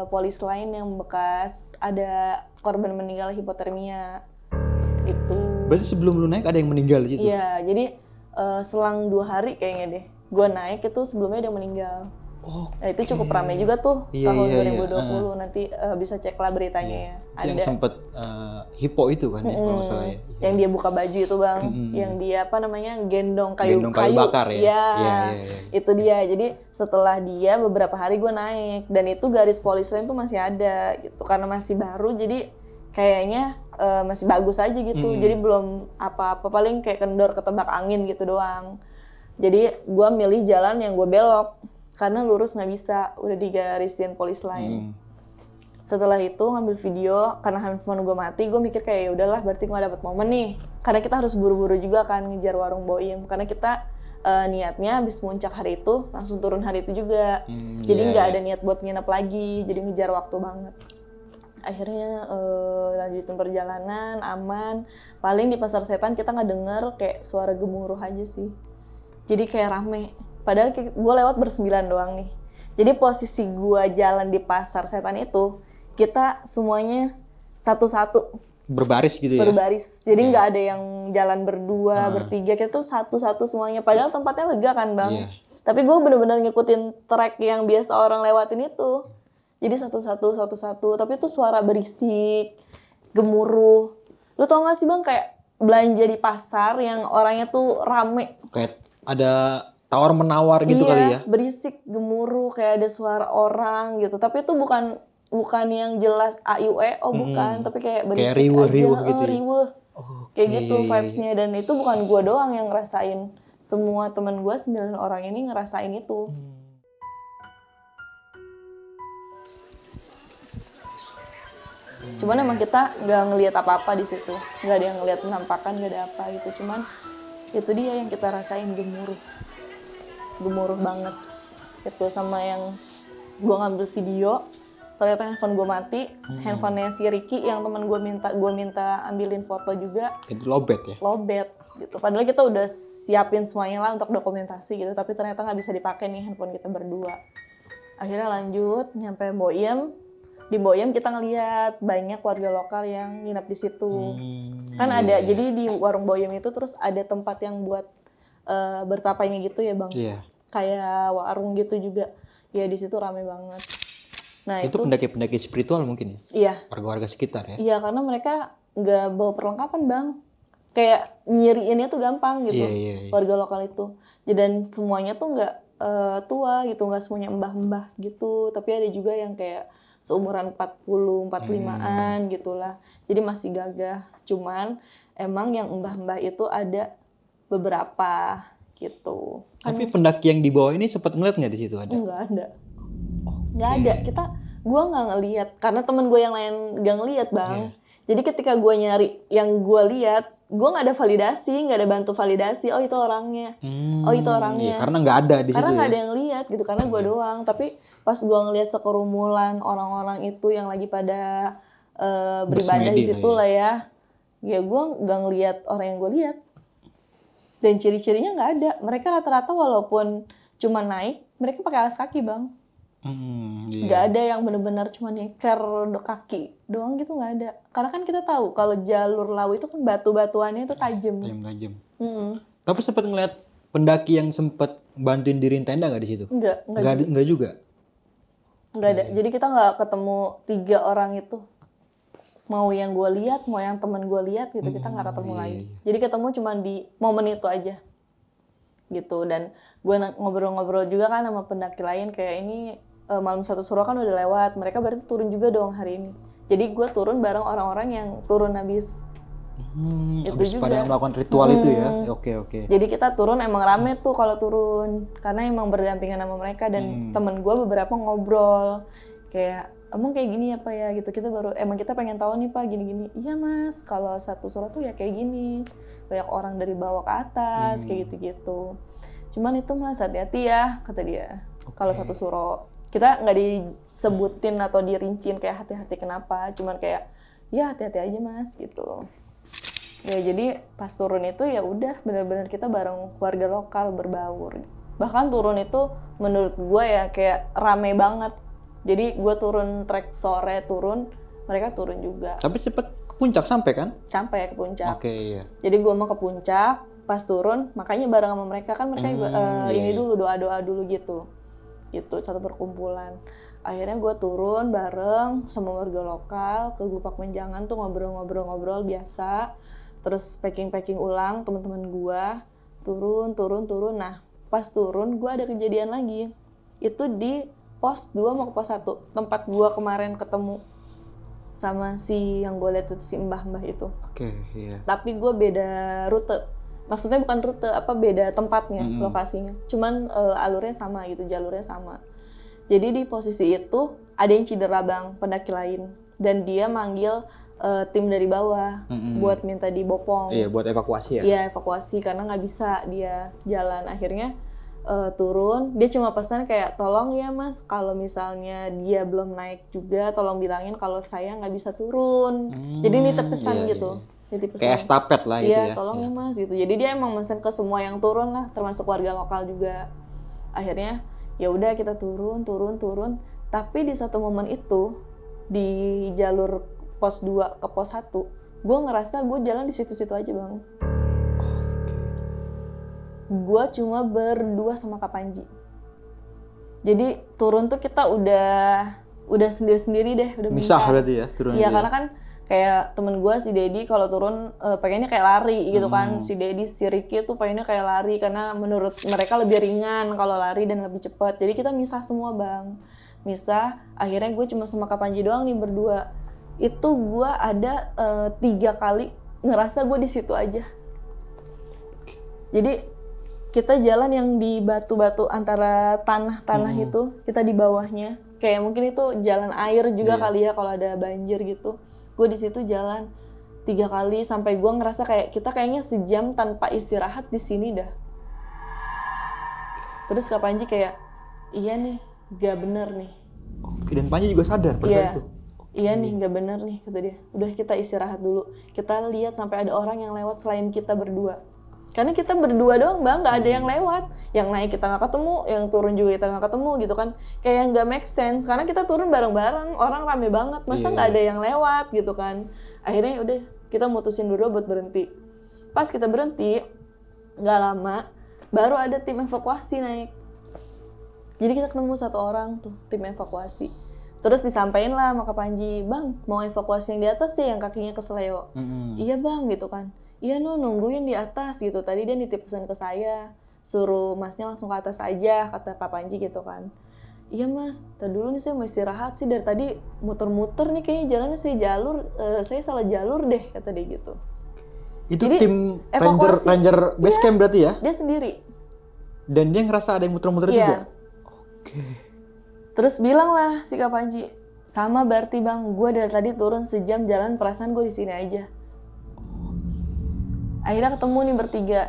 polis lain yang bekas ada korban meninggal hipotermia. Itu. Berarti sebelum lu naik ada yang meninggal gitu? Iya, jadi selang 2 hari kayaknya deh. Gue naik itu sebelumnya ada yang meninggal. Nah, itu cukup ramai juga tuh tahun 2020. Nanti bisa cek lah beritanya ya. Ada yang sempet hipo itu kan ya kalau nggak salah ya. Yang dia buka baju itu bang, yang dia apa namanya gendong kayu bakar ya. Iya. Itu dia. Jadi setelah dia beberapa hari gue naik, dan itu garis polis lain tuh masih ada gitu, karena masih baru jadi kayaknya masih bagus aja gitu. Jadi belum apa-apa, paling kayak kendor ketebak angin gitu doang. Jadi gue milih jalan yang gue belok, karena lurus nggak bisa, udah digarisin polis lain. Setelah itu ngambil video, karena handphone gue mati, gue mikir kayak ya udahlah, berarti gue dapet momen nih. Karena kita harus buru-buru juga kan ngejar warung Boim, karena kita niatnya habis muncak hari itu langsung turun hari itu juga. Jadi nggak ada niat buat nginep lagi, jadi ngejar waktu banget. Akhirnya lanjutin perjalanan aman. Paling di Pasar Setan kita nggak denger kayak suara gemuruh aja sih. Jadi kayak rame. Padahal gue lewat ber-9 doang nih. Jadi posisi gue jalan di Pasar Setan itu, kita semuanya satu-satu. Berbaris gitu ya? Berbaris. Jadi nggak ada yang jalan berdua, bertiga. Kita tuh satu-satu semuanya. Padahal tempatnya lega kan bang. Tapi gue bener-bener ngikutin trek yang biasa orang lewatin itu. Jadi satu-satu. Tapi itu suara berisik, gemuruh. Lu tau gak sih bang kayak belanja di pasar yang orangnya tuh rame. Kayak ada tawar-menawar gitu kali ya? Berisik, gemuruh, kayak ada suara orang gitu. Tapi itu bukan yang jelas A-I-U-E-O, bukan. Tapi kayak berisik kayak riweh aja. gitu ya? Riweh. Kayak gitu vibes-nya. Dan itu bukan gue doang yang ngerasain. Semua temen gue, 9 orang ini ngerasain itu. Cuman emang kita nggak ngelihat apa-apa di situ. Nggak ada yang ngelihat penampakan, nggak ada apa gitu. Cuman itu dia yang kita rasain, gemuruh banget itu. Sama yang gue ngambil video, ternyata handphone gue mati. Handphonenya si Ricky yang teman gue minta ambilin foto juga, itu lowbat ya? Lowbat gitu. Padahal kita udah siapin semuanya lah untuk dokumentasi gitu, tapi ternyata nggak bisa dipakai nih handphone kita berdua. Akhirnya lanjut nyampe Boiem. Di Boiem kita ngeliat banyak warga lokal yang nginep di situ. Kan ada, jadi di warung Boiem itu terus ada tempat yang buat bertapainya gitu ya bang. Kayak warung gitu juga. Ya di situ rame banget. Nah itu pendaki-pendaki spiritual mungkin ya? Iya. Warga-warga sekitar ya? Iya, karena mereka nggak bawa perlengkapan bang. Kayak nyiriinnya tuh gampang gitu. Warga lokal itu. Dan semuanya tuh nggak tua gitu, nggak semuanya mbah-mbah gitu. Tapi ada juga yang kayak seumuran 40, 45-an gitulah. Jadi masih gagah. Cuman emang yang mbah-mbah itu ada beberapa gitu. Tapi pendaki yang di bawah ini sempat ngeliat nggak di situ ada? Nggak ada. Nggak ada. Gue nggak ngeliat karena temen gue yang lain nggak ngeliat bang. Jadi ketika gue nyari yang gue lihat, gue nggak ada validasi, nggak ada bantu validasi. Oh itu orangnya. Oh itu orangnya. Karena nggak ada di situ. Karena nggak ada yang lihat gitu. Karena gue doang. Tapi pas gue ngeliat sekerumunan orang-orang itu yang lagi pada beribadah di situ lah ya. Ya gue nggak ngeliat orang yang gue lihat. Dan ciri-cirinya nggak ada. Mereka rata-rata walaupun cuma naik, mereka pakai alas kaki bang. Iya. Nggak ada yang benar-benar cuma nyeker kaki doang gitu, nggak ada. Karena kan kita tahu kalau jalur laut itu kan batu-batuannya itu tajam. Tajam. Mm-mm. Tapi sempat ngeliat pendaki yang sempat bantuin diriin tenda nggak di situ? Nggak juga. Nggak ada. Jadi kita nggak ketemu 3 orang itu. Mau yang gue lihat, mau yang teman gue lihat gitu, kita nggak ketemu lagi. Jadi ketemu cuma di momen itu aja. Gitu. Dan gue ngobrol-ngobrol juga kan sama pendaki lain, kayak ini malam 1 suro kan udah lewat, mereka berarti turun juga dong hari ini. Jadi gue turun bareng orang-orang yang turun habis Habis pada melakukan ritual itu ya. Oke. Jadi kita turun emang rame tuh kalau turun, karena emang berdampingan sama mereka. Dan temen gue beberapa ngobrol kayak, emang kayak gini apa ya gitu, kita baru emang kita pengen tahu nih Pak gini-gini. Iya Mas, kalau 1 suro tuh ya kayak gini, banyak orang dari bawah ke atas kayak gitu-gitu. Cuman itu Mas hati-hati ya, kata dia. Kalau 1 suro kita nggak disebutin atau dirincin kayak hati-hati kenapa, cuman kayak ya hati-hati aja Mas gitu. Ya jadi pas turun itu ya udah benar-benar kita bareng keluarga lokal berbaur. Bahkan turun itu menurut gue ya kayak rame banget. Jadi gue turun trek sore mereka turun juga. Tapi cepet ke puncak sampai kan? Sampai ke puncak. Oke, iya. Jadi gue mau ke puncak, pas turun makanya bareng sama mereka kan mereka ini dulu doa-doa dulu gitu. Gitu satu perkumpulan. Akhirnya gue turun bareng sama warga lokal ke Gupak Menjangan tuh ngobrol-ngobrol biasa. Terus packing ulang teman-teman gue, turun. Nah pas turun gue ada kejadian lagi. Itu di pos 2 mau ke pos 1, tempat gue kemarin ketemu sama si yang gue lihat itu si mbah-mbah itu. Oke, iya. Tapi gue beda rute. Maksudnya bukan rute, beda tempatnya, lokasinya. Cuman alurnya sama gitu, jalurnya sama. Jadi di posisi itu ada yang cedera bang, pendaki lain. Dan dia manggil tim dari bawah buat minta dibopong. Iya, buat evakuasi ya? Iya, evakuasi karena nggak bisa dia jalan. Akhirnya turun, dia cuma pesan kayak tolong ya mas, kalau misalnya dia belum naik juga, tolong bilangin kalau saya nggak bisa turun. Jadi nitip pesan gitu. Nitip pesan. Kayak estafet lah itu ya? Iya, tolong ya mas gitu. Jadi dia emang pesan ke semua yang turun lah, termasuk warga lokal juga. Akhirnya ya udah kita turun. Tapi di satu momen itu di jalur pos 2 ke pos 1, gue ngerasa gue jalan di situ-situ aja bang. Gue cuma berdua sama Kak Panji. Jadi turun tuh kita udah sendiri-sendiri deh, udah misah bentar. berarti ya turun. Iya karena kan kayak temen gue si Dedi kalau turun pengennya kayak lari gitu kan. Si Dedi, si Ricky tuh pengennya kayak lari karena menurut mereka lebih ringan kalau lari dan lebih cepat. Jadi kita misah semua bang. Misah, akhirnya gue cuma sama Kak Panji doang nih berdua. Itu gue ada 3 kali ngerasa gue di situ aja. Jadi kita jalan yang di batu-batu antara tanah-tanah itu, kita di bawahnya. Kayak mungkin itu jalan air juga kali ya kalau ada banjir gitu. Gue di situ jalan 3 kali sampai gue ngerasa kayak kita kayaknya sejam tanpa istirahat di sini dah. Terus Kak Panji kayak, iya nih, gak bener nih. Oke, dan Panji juga sadar pada saat itu? Iya nih, gak bener nih, kata dia. Udah kita istirahat dulu. Kita lihat sampai ada orang yang lewat selain kita berdua. Karena kita berdua doang bang, gak ada yang lewat. Yang naik kita gak ketemu, yang turun juga kita gak ketemu gitu kan. Kayak gak make sense, karena kita turun bareng-bareng, orang rame banget. Masa gak ada yang lewat gitu kan. Akhirnya udah, kita mutusin dulu buat berhenti. Pas kita berhenti, gak lama, baru ada tim evakuasi naik. Jadi kita ketemu 1 orang tuh, tim evakuasi. Terus disampaikan lah sama Kak Panji, bang mau evakuasi yang di atas sih yang kakinya keseleo. Iya bang gitu kan. Iya nungguin di atas gitu. Tadi dia nitip pesan ke saya, suruh masnya langsung ke atas aja, kata Kak Panji gitu kan. Iya mas, tadi dulu nih saya mau istirahat sih, dari tadi muter-muter nih kayaknya jalannya saya salah jalur deh, kata dia gitu. Itu jadi, tim ranger base camp berarti ya? Dia sendiri. Dan dia ngerasa ada yang muter-muter juga? Oke. Terus bilang lah si Kak Panji, sama berarti bang, gue dari tadi turun sejam jalan, perasaan gue di sini aja. Akhirnya ketemu nih bertiga.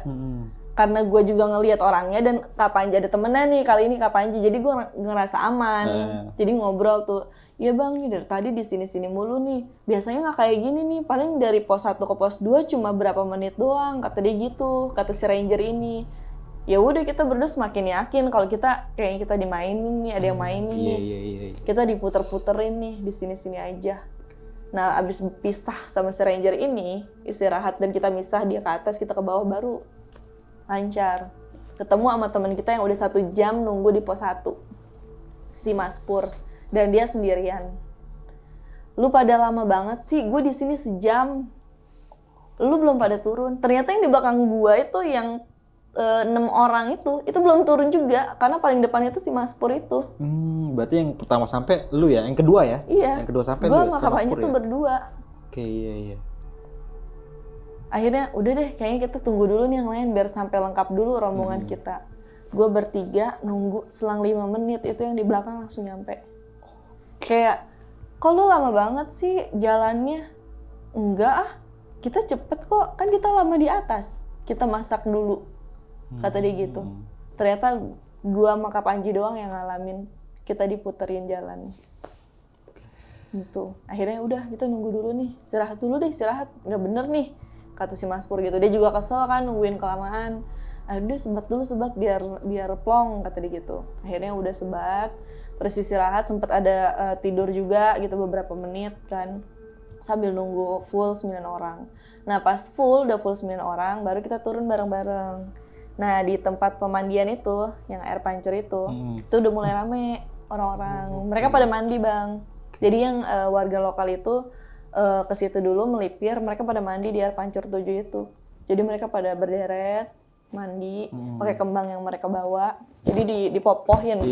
Karena gue juga ngelihat orangnya dan Kak Panji ada temennya nih kali ini Kak Panji, jadi gue ngerasa aman. Jadi ngobrol tuh, iya bang nih dari tadi di sini mulu nih. Biasanya nggak kayak gini nih, paling dari pos 1 ke pos 2 cuma berapa menit doang, kata dia gitu, kata si ranger ini. ya udah kita berdua semakin yakin kalau kita kayaknya kita dimainin nih, ada yang mainin nih. Iya. Kita diputer-puterin nih di sini-sini aja. Nah, abis pisah sama si ranger ini, istirahat dan kita misah, dia ke atas, kita ke bawah, baru lancar. Ketemu sama teman kita yang udah 1 jam nunggu di pos 1, si Mas Pur, dan dia sendirian. Lu pada lama banget sih, gue di sini sejam, lu belum pada turun. Ternyata yang di belakang gue itu yang 6 orang itu belum turun juga, karena paling depannya itu si Mas Pur itu. Berarti yang pertama sampai lu ya, yang kedua ya? Iya. Yang kedua sampai lu lu sama kakaknya tuh berdua. Oke, iya. Akhirnya udah deh, kayaknya kita tunggu dulu nih yang lain biar sampai lengkap dulu rombongan kita. Gue bertiga nunggu selang 5 menit, itu yang di belakang langsung nyampe. Kayak, kok lu lama banget sih jalannya? Enggak kita cepet kok, kan kita lama di atas. Kita masak dulu. Kata dia gitu. Ternyata gua sama Kak Panji doang yang ngalamin kita diputerin jalan. Gitu. Akhirnya udah kita nunggu dulu nih. Istirahat dulu deh, istirahat. Nggak bener nih. Kata si Mas Pur gitu. Dia juga kesel kan nungguin kelamaan. Udah sebat dulu sebat biar plong, kata dia gitu. Akhirnya udah sebat. Terus istirahat, sempet ada tidur juga gitu beberapa menit kan. Sambil nunggu full 9 orang. Nah pas udah full 9 orang, baru kita turun bareng-bareng. Nah di tempat pemandian itu, yang air pancur itu udah mulai rame orang-orang. Mereka pada mandi bang. Jadi yang warga lokal itu ke situ dulu melipir, mereka pada mandi di air pancur 7 itu. Jadi mereka pada berderet, mandi, pakai kembang yang mereka bawa. Jadi dipopohin,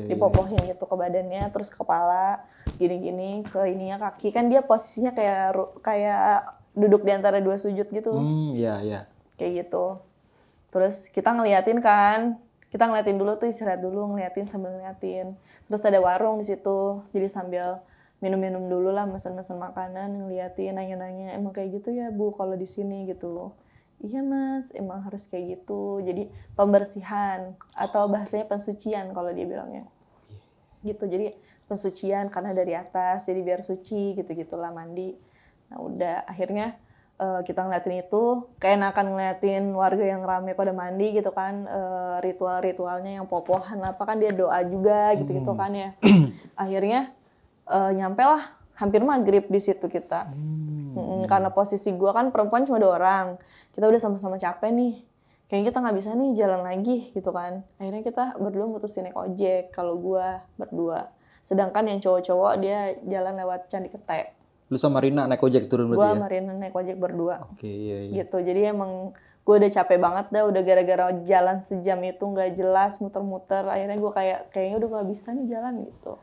dipopohin gitu ke badannya, terus ke kepala, gini-gini, ke ininya kaki. Kan dia posisinya kayak duduk di antara 2 sujud gitu. Iya. Kayak gitu. Terus kita ngeliatin kan, kita ngeliatin dulu tuh, istirahat dulu, ngeliatin sambil ngeliatin. Terus ada warung di situ, jadi sambil minum-minum dulu lah, mesen-mesen makanan, ngeliatin, nanya-nanya, emang kayak gitu ya Bu kalau di sini gitu. Iya Mas, emang harus kayak gitu. Jadi pembersihan atau bahasanya pensucian kalau dia bilangnya. Gitu, jadi pensucian karena dari atas, jadi biar suci gitu-gitulah mandi. Nah udah, akhirnya kita ngeliatin itu, keenakan ngeliatin warga yang rame pada mandi gitu kan, ritual-ritualnya yang popohan apa kan dia doa juga gitu-gitu kan ya. Akhirnya nyampe lah hampir maghrib di situ kita. Karena posisi gue kan perempuan cuma 2 orang, kita udah sama-sama capek nih, kayaknya kita nggak bisa nih jalan lagi gitu kan. Akhirnya kita berdua mutusin naik ojek, kalau gue berdua. Sedangkan yang cowok-cowok dia jalan lewat Candi Ketek. Lu sama Rina naik ojek turun berarti ya? Gua sama Rina naik ojek berdua. Oke, iya. Gitu, jadi emang gue udah capek banget dah, udah gara-gara jalan sejam itu nggak jelas, muter-muter. Akhirnya gue kayaknya udah nggak bisa nih jalan gitu.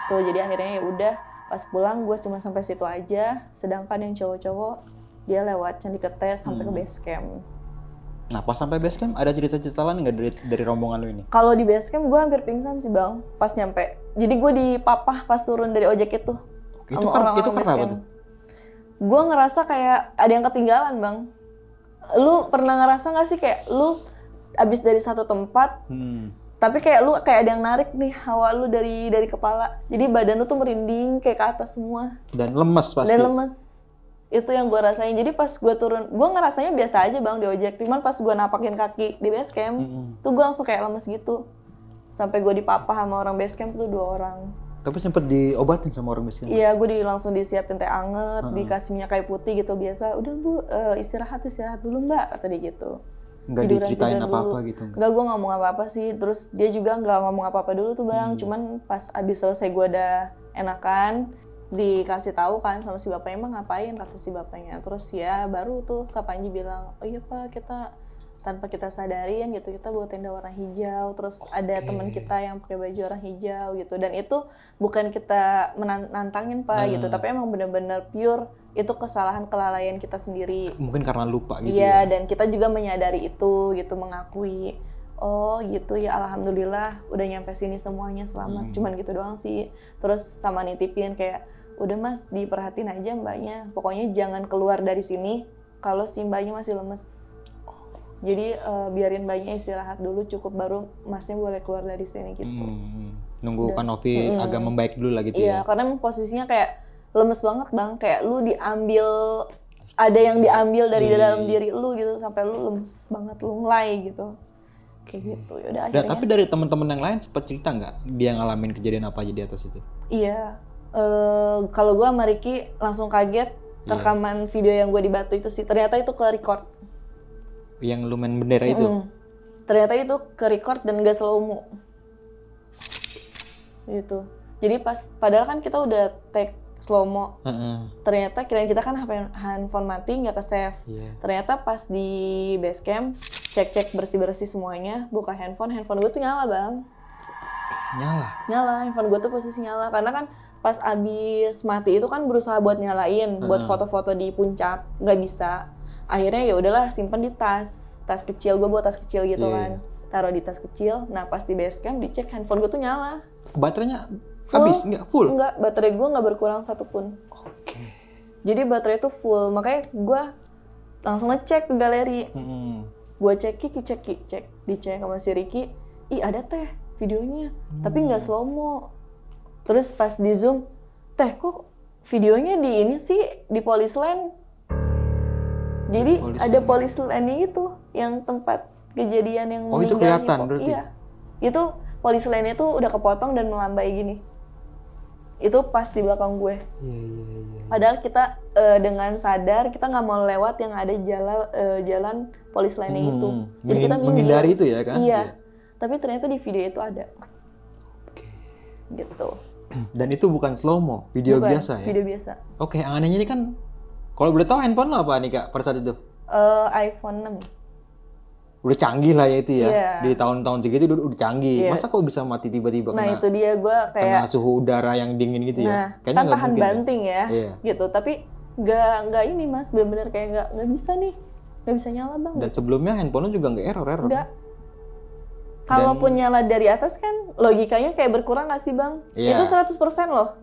Tuh, jadi akhirnya ya udah, pas pulang gue cuma sampai situ aja. Sedangkan yang cowok-cowok dia lewat Candi Ketek sampai ke base camp. Nah pas sampai base camp ada cerita-cerita lain nggak dari rombongan lu ini? Kalau di base camp gue hampir pingsan sih bang, pas nyampe. Jadi gue dipapah pas turun dari ojek itu. Itu karena apa tuh? Gue ngerasa kayak ada yang ketinggalan bang. Lu pernah ngerasa nggak sih kayak lu abis dari satu tempat, tapi kayak lu kayak ada yang narik nih hawa lu dari kepala. Jadi badan lu tuh merinding kayak ke atas semua. Dan lemes pasti. Dan lemes. Itu yang gue rasain. Jadi pas gue turun, gue ngerasanya biasa aja bang di ojek. Cuman pas gue napakin kaki di base camp, tuh gue langsung kayak lemes gitu. Sampai gue dipapah sama orang base camp tuh 2 orang. Tapi sempet diobatin sama orang base camp? Iya, gue langsung disiapin teh anget, dikasih minyak kayu putih gitu biasa. Udah Bu, istirahat dulu Mbak, kata dia gitu. Nggak diceritain apa-apa gitu? Nggak, gue ngomong apa-apa sih. Terus dia juga nggak ngomong apa-apa dulu tuh bang. Cuman pas abis selesai gue udah enakan, dikasih tahu kan sama si bapaknya, emang ngapain, kata si bapaknya. Terus ya baru tuh Kak Panji bilang, oh iya Pak, kita tanpa kita sadarin gitu, kita bawa tenda warna hijau, terus ada teman kita yang pakai baju warna hijau gitu. Dan itu bukan kita menantangin Pak gitu, tapi emang benar-benar pure itu kesalahan kelalaian kita sendiri. Mungkin karena lupa gitu. Iya, dan kita juga menyadari itu gitu, mengakui. Oh gitu ya, alhamdulillah udah nyampe sini semuanya selamat. Cuman gitu doang sih. Terus sama nitipin kayak, udah Mas diperhatiin aja mbaknya, pokoknya jangan keluar dari sini kalau si mbaknya masih lemes. Jadi biarin mbaknya istirahat dulu cukup, baru Masnya boleh keluar dari sini gitu. Nunggu Kak Novi agak membaik dulu lah gitu ya. Iya, karena posisinya kayak lemes banget bang, kayak lu diambil, ada yang diambil dari dalam diri lu gitu, sampai lu lemes banget, lu ngelai gitu. kayak gitu. Ya udah Dan, akhirnya. tapi dari teman-teman yang lain sempat cerita nggak dia ngalamin kejadian apa aja di atas itu? Iya. Kalau gue sama Ricky langsung kaget rekaman video yang gue di Batu itu sih. Ternyata itu ke record. Yang lu main bendera itu? Ternyata itu ke record dan gak slow mo. Gitu. Jadi padahal kan kita udah take slow mo. Ternyata kirain kita kan handphone mati nggak ke save. Ternyata pas di base camp cek bersih semuanya, buka handphone gue tuh nyala bang. Nyala, handphone gue tuh posisi nyala karena kan pas abis mati itu kan berusaha buat nyalain, buat foto-foto di puncak, nggak bisa. Akhirnya ya udahlah simpen di tas kecil, gue bawa tas kecil gitu kan, taruh di tas kecil. Nah pas di base camp dicek handphone gue tuh nyala. Baterainya habis nggak full? Enggak, baterai gue nggak berkurang satupun. Oke. Jadi baterai itu full, makanya gue langsung ngecek ke galeri. Gue cek, dicek sama si Ricky, ih ada teh videonya, tapi nggak slow mo. Terus pas di zoom, teh kok videonya di ini sih, di Police Land. Jadi ada Police Land itu, yang tempat kejadian yang meninggalnya. Oh itu kelihatan berarti? Iya, itu Police Land itu udah kepotong dan melambai gini. Itu pas di belakang gue. Padahal kita dengan sadar kita nggak mau lewat yang ada jalan Police Land itu. Jadi kita menghindari itu ya kan? Iya. Tapi ternyata di video itu ada. Gitu. Dan itu bukan slow mo, video biasa ya? Video biasa. Oke, yang anehnya ini kan, kalau boleh tahu handphone lo apa nih kak pada saat itu? iPhone 6. Udah canggih lah ya itu ya, Yeah. di tahun-tahun segitu udah canggih. Yeah. Masa kok bisa mati tiba-tiba Nah kena, itu dia gue kayak kena suhu udara yang dingin gitu ya? Nah, Kayaknya kan nggak tahan mungkin banting ya, gitu. Tapi nggak ini mas, benar-benar kayak nggak bisa nih, nggak bisa nyala bang. Dan sebelumnya handphone lo juga nggak error. Nggak. Kalaupun nyala dari atas kan logikanya kayak berkurang nggak sih bang? Iya. Itu 100% loh.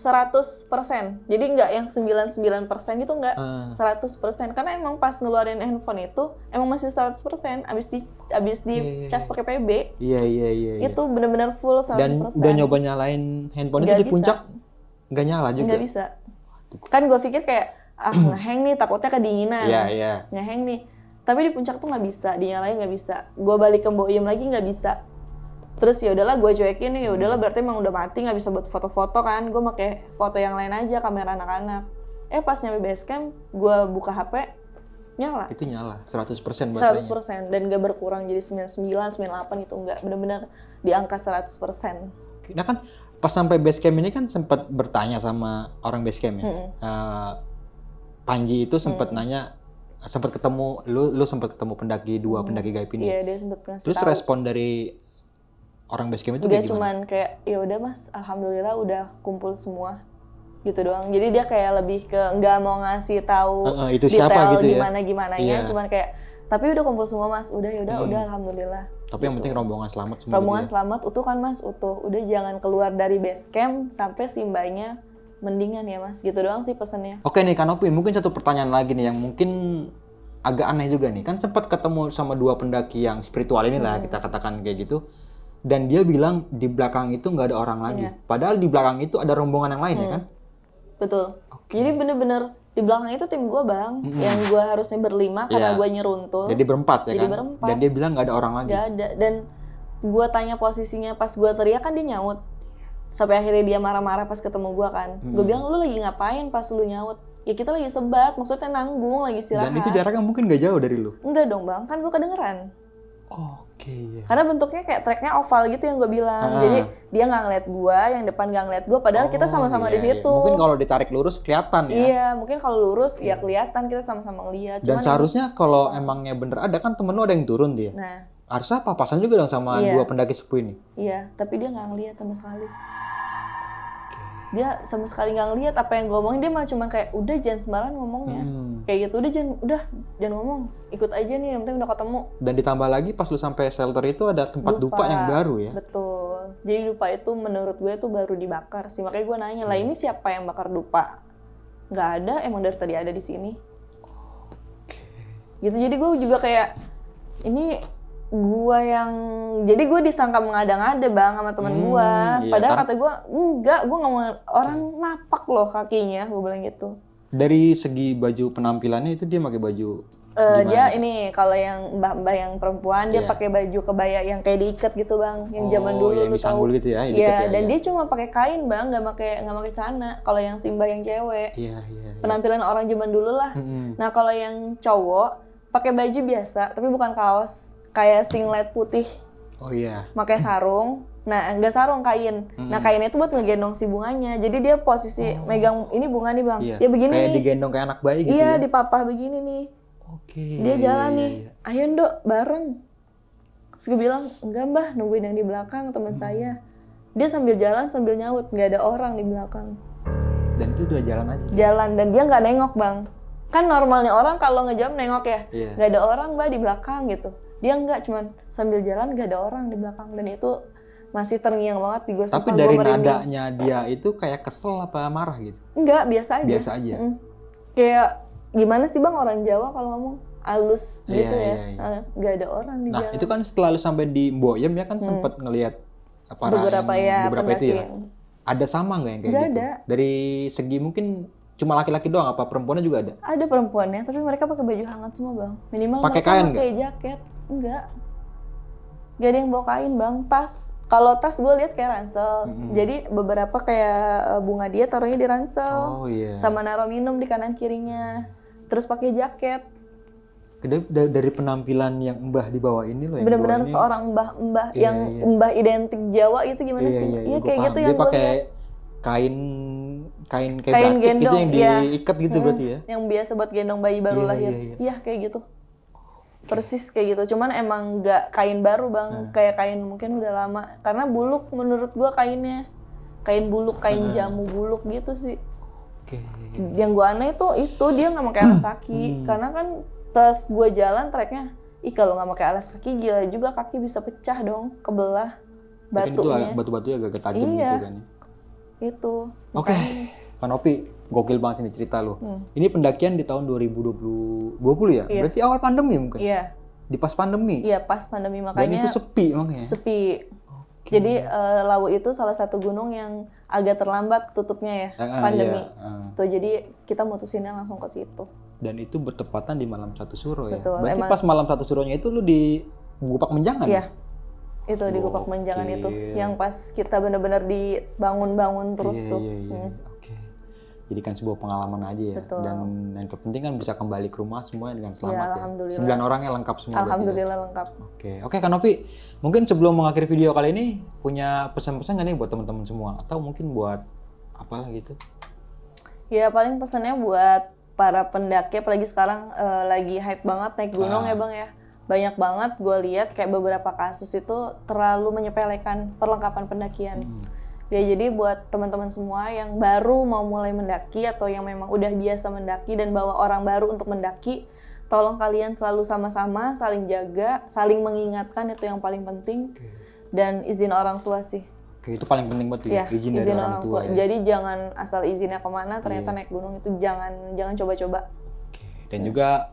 100%. Jadi nggak yang 99% gitu nggak. 100%. Karena emang pas ngeluarin handphone itu emang masih 100%. Abis di cas pakai PB. Iya. Itu benar-benar full 100%. Dan udah nyoba nyalain handphone itu di puncak nggak nyala juga? Nggak bisa. Kan gue pikir kayak ngehang nih, takutnya kedinginan. Iya. Ngehang nih. Tapi di puncak tuh nggak bisa, dinyalain nggak bisa. Gue balik ke Boyem lagi nggak bisa. Terus ya udahlah gue cuekin, ya udahlah berarti emang udah mati, nggak bisa buat foto-foto kan. Gue pakai foto yang lain aja, kamera anak-anak. Pas nyampe base camp, gue buka HP, nyala. Itu nyala, 100% baterainya. 100% dan nggak berkurang jadi 99, 98 itu nggak, benar-benar di angka 100%. Nah kan pas sampai base camp ini kan sempat bertanya sama orang base camp ya. Panji itu sempat nanya, sempat ketemu lu sempat ketemu pendaki pendaki gaib ini. Iya, dia sempat ngasih Terus tahu. respon dari orang base camp itu Dia kayak gimana? cuman kayak ya udah mas, alhamdulillah udah kumpul semua gitu doang. Jadi dia kayak lebih ke nggak mau ngasih tahu itu detail siapa gitu ya? gimananya, cuman kayak tapi udah kumpul semua mas, udah alhamdulillah. Tapi yang penting rombongan selamat semua. Rombongan gitu ya? selamat utuh kan mas, utuh. Udah jangan keluar dari base camp sampai si mbaknya mendingan ya mas, gitu doang sih pesennya. Oke nih Kanopi, mungkin satu pertanyaan lagi nih yang mungkin agak aneh juga nih. Kan sempat ketemu sama dua pendaki yang spiritual ini lah, kita katakan kayak gitu. Dan dia bilang di belakang itu nggak ada orang lagi. Padahal di belakang itu ada rombongan yang lain ya kan? Betul. Jadi bener-bener di belakang itu tim gue bang, yang gue harusnya berlima karena gue nyeruntul. Jadi berempat ya Jadi kan? berempat. Dan dia bilang nggak ada orang lagi. Gak ada. Dan gue tanya posisinya pas gue teriak kan dia nyaut. Sampai akhirnya dia marah-marah pas ketemu gue kan. Gue bilang lu lagi ngapain pas lu nyaut? Ya kita lagi sebat, maksudnya nanggung, lagi istirahat. Dan itu jaraknya mungkin nggak jauh dari lu? Enggak dong bang, kan gue kedengeran. Oke. Karena bentuknya kayak tracknya oval gitu yang gue bilang. Jadi dia nggak ngeliat gue, yang depan nggak ngeliat gue. Padahal kita sama-sama di situ. Mungkin kalau ditarik lurus kelihatan ya? Iya, mungkin kalau lurus ya kelihatan kita sama-sama ngeliat. Dan seharusnya kalau emangnya bener ada kan temen lu ada yang turun dia. Nah. Harusnya papasan juga dong sama dua pendaki sepuh ini. Iya, tapi dia nggak ngeliat sama sekali. Dia sama sekali nggak ngeliat apa yang gue omongin, dia mah cuma kayak udah jangan sembarangan ngomongnya. Kayak gitu, jangan ngomong, ikut aja nih, yang penting udah ketemu. Dan ditambah lagi pas lu sampai shelter itu ada tempat dupa yang baru ya? Betul. Jadi dupa itu menurut gue tuh baru dibakar sih. Makanya gue nanya, lah ini siapa yang bakar dupa? Nggak ada, emang dari tadi ada di sini. Gitu, jadi gue juga kayak, ini gue yang, jadi gue disangka mengada-ngada bang sama teman gue. Padahal kata gue, enggak, gue nggak mau, orang napak loh kakinya, gue bilang gitu. Dari segi baju penampilannya itu dia pakai baju Dia ini kalau yang mbah-mbah yang perempuan dia Iya. pakai baju kebaya yang kayak diikat gitu bang, yang zaman dulu yang lu disanggul tahu. gitu ya, Iya, diikat ya, dan iya. dia cuma pakai kain bang, nggak pakai celana. Kalau yang si mbah yang cewek, Iya, iya. penampilan orang zaman dulu lah. Nah kalau yang cowok pakai baju biasa, tapi bukan kaos, kayak singlet putih, Oh iya. pakai sarung. Nah enggak sarung, kain. Nah kainnya itu buat ngegendong si bunganya. Jadi dia posisi megang ini bunga nih bang, Iya. dia begini Kayak nih. digendong kayak anak bayi gitu Iya, ya. dipapah begini nih. Oke. Dia jalan nih, iya. ayo Ndok, bareng. Terus gue bilang, enggak mbah, nungguin yang di belakang teman saya. Dia sambil jalan sambil nyaut, nggak ada orang di belakang. Dan itu udah jalan aja. Jalan, dan dia nggak nengok bang. Kan normalnya orang kalau ngejam nengok ya, Iya. nggak ada orang mbak di belakang gitu. Dia nggak, cuman sambil jalan nggak ada orang di belakang. Dan itu masih terngiang banget di gue. Tapi dari nadanya dia itu kayak kesel apa marah gitu? Enggak, biasa aja. Biasa aja. Kayak gimana sih bang orang Jawa kalau ngomong halus Iya, gitu ya. iya. Nggak ada orang di Nah jalan. itu kan setelah lu sampai di Mboyem ya kan sempet ngelihat beberapa beberapa itu ya. pendaki. Ada sama nggak yang kayak Nggak gitu? ada. Dari segi mungkin cuma laki-laki doang apa perempuannya juga ada? Ada perempuannya, tapi mereka pakai baju hangat semua bang. Minimal Pakai mereka kain pakai jaket. Enggak. Gak ada yang bawa kain bang. Tas. Kalau tas gue lihat kayak ransel. Jadi beberapa kayak bunga dia taruhnya di ransel. Oh iya. Sama naruh minum di kanan kirinya. Terus pakai jaket. Dari penampilan yang Mbah di bawah ini loh yang Benar-benar di bawah ini. seorang mbah Iya, yang iya. mbah identik Jawa itu gimana Iya, sih? iya, Iya gua kayak paham. gitu Dia yang gue pakai lihat. kain kayak Kain batik gitu gendong, yang iya. diikat gitu berarti ya. Yang biasa buat gendong bayi baru Iya, lahir. iya, iya. Iya kayak gitu. Persis kayak gitu. Cuman emang nggak kain baru bang. Kayak kain mungkin udah lama. Karena buluk menurut gua kainnya. Kain buluk, kain jamu buluk gitu sih. Oke. Yang gua aneh itu dia nggak pakai alas kaki. Karena kan pas gua jalan treknya, ih kalau nggak pakai alas kaki gila juga kaki bisa pecah dong, kebelah Mungkin itu batunya. batu-batunya agak tajam Iya. gitu kan. Itu. Oke. Kanopi, gokil banget ini cerita lo. Ini pendakian di tahun 2020 ya? Iya. Berarti awal pandemi mungkin? Iya, Di pas pandemi? iya pas pandemi Dan makanya itu sepi makanya? sepi. Jadi Lawu itu salah satu gunung yang agak terlambat tutupnya ya, pandemi. Iya. Tuh jadi kita mutusinnya langsung ke situ. Dan itu bertepatan di malam satu suro ya? Betul, Berarti emang. pas malam satu suronya itu lu di Gupak Menjangan? Iya. Itu di Gupak Menjangan itu yang pas kita benar-benar dibangun-bangun terus Iya, tuh. iya, iya. Oke. Jadi kan sebuah pengalaman aja ya. Betul. Dan yang terpenting kan bisa kembali ke rumah semua dengan selamat ya. alhamdulillah. 9 orangnya lengkap semua. berarti ya? Alhamdulillah lengkap. Oke, Kanopi, mungkin sebelum mengakhiri video kali ini punya pesan-pesan nggak nih buat teman-teman semua atau mungkin buat apalah gitu? Ya paling pesannya buat para pendaki apalagi sekarang lagi hype banget naik gunung ya bang ya. Banyak banget gue lihat kayak beberapa kasus itu terlalu menyepelekan perlengkapan pendakian. Ya jadi buat teman-teman semua yang baru mau mulai mendaki atau yang memang udah biasa mendaki dan bawa orang baru untuk mendaki, tolong kalian selalu sama-sama saling jaga, saling mengingatkan itu yang paling penting. Dan izin orang tua sih. Oke, itu paling penting banget ya, izin dari orang tua. Ya. Jadi jangan asal izinnya kemana, ternyata naik gunung itu jangan coba-coba. Oke. Dan juga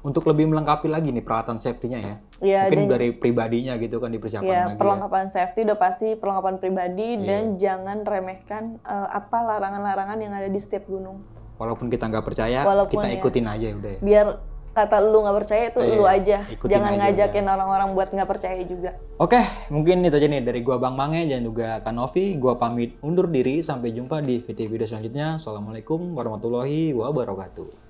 untuk lebih melengkapi lagi nih peralatan safety-nya ya. Ya, Mungkin dari pribadinya gitu kan dipersiapkan ya, lagi perlengkapan safety udah pasti perlengkapan pribadi Iya. dan jangan remehkan apa larangan-larangan yang ada di setiap gunung. Walaupun kita nggak percaya, Walaupun kita ya. ikutin aja udah ya. Biar kata lu nggak percaya itu Iya, lu aja, ikutin jangan aja ngajakin orang-orang buat nggak percaya juga. Oke, mungkin itu aja nih dari gua Bang Mange dan juga Kanovi. Gua pamit undur diri, sampai jumpa di video selanjutnya. Assalamualaikum warahmatullahi wabarakatuh.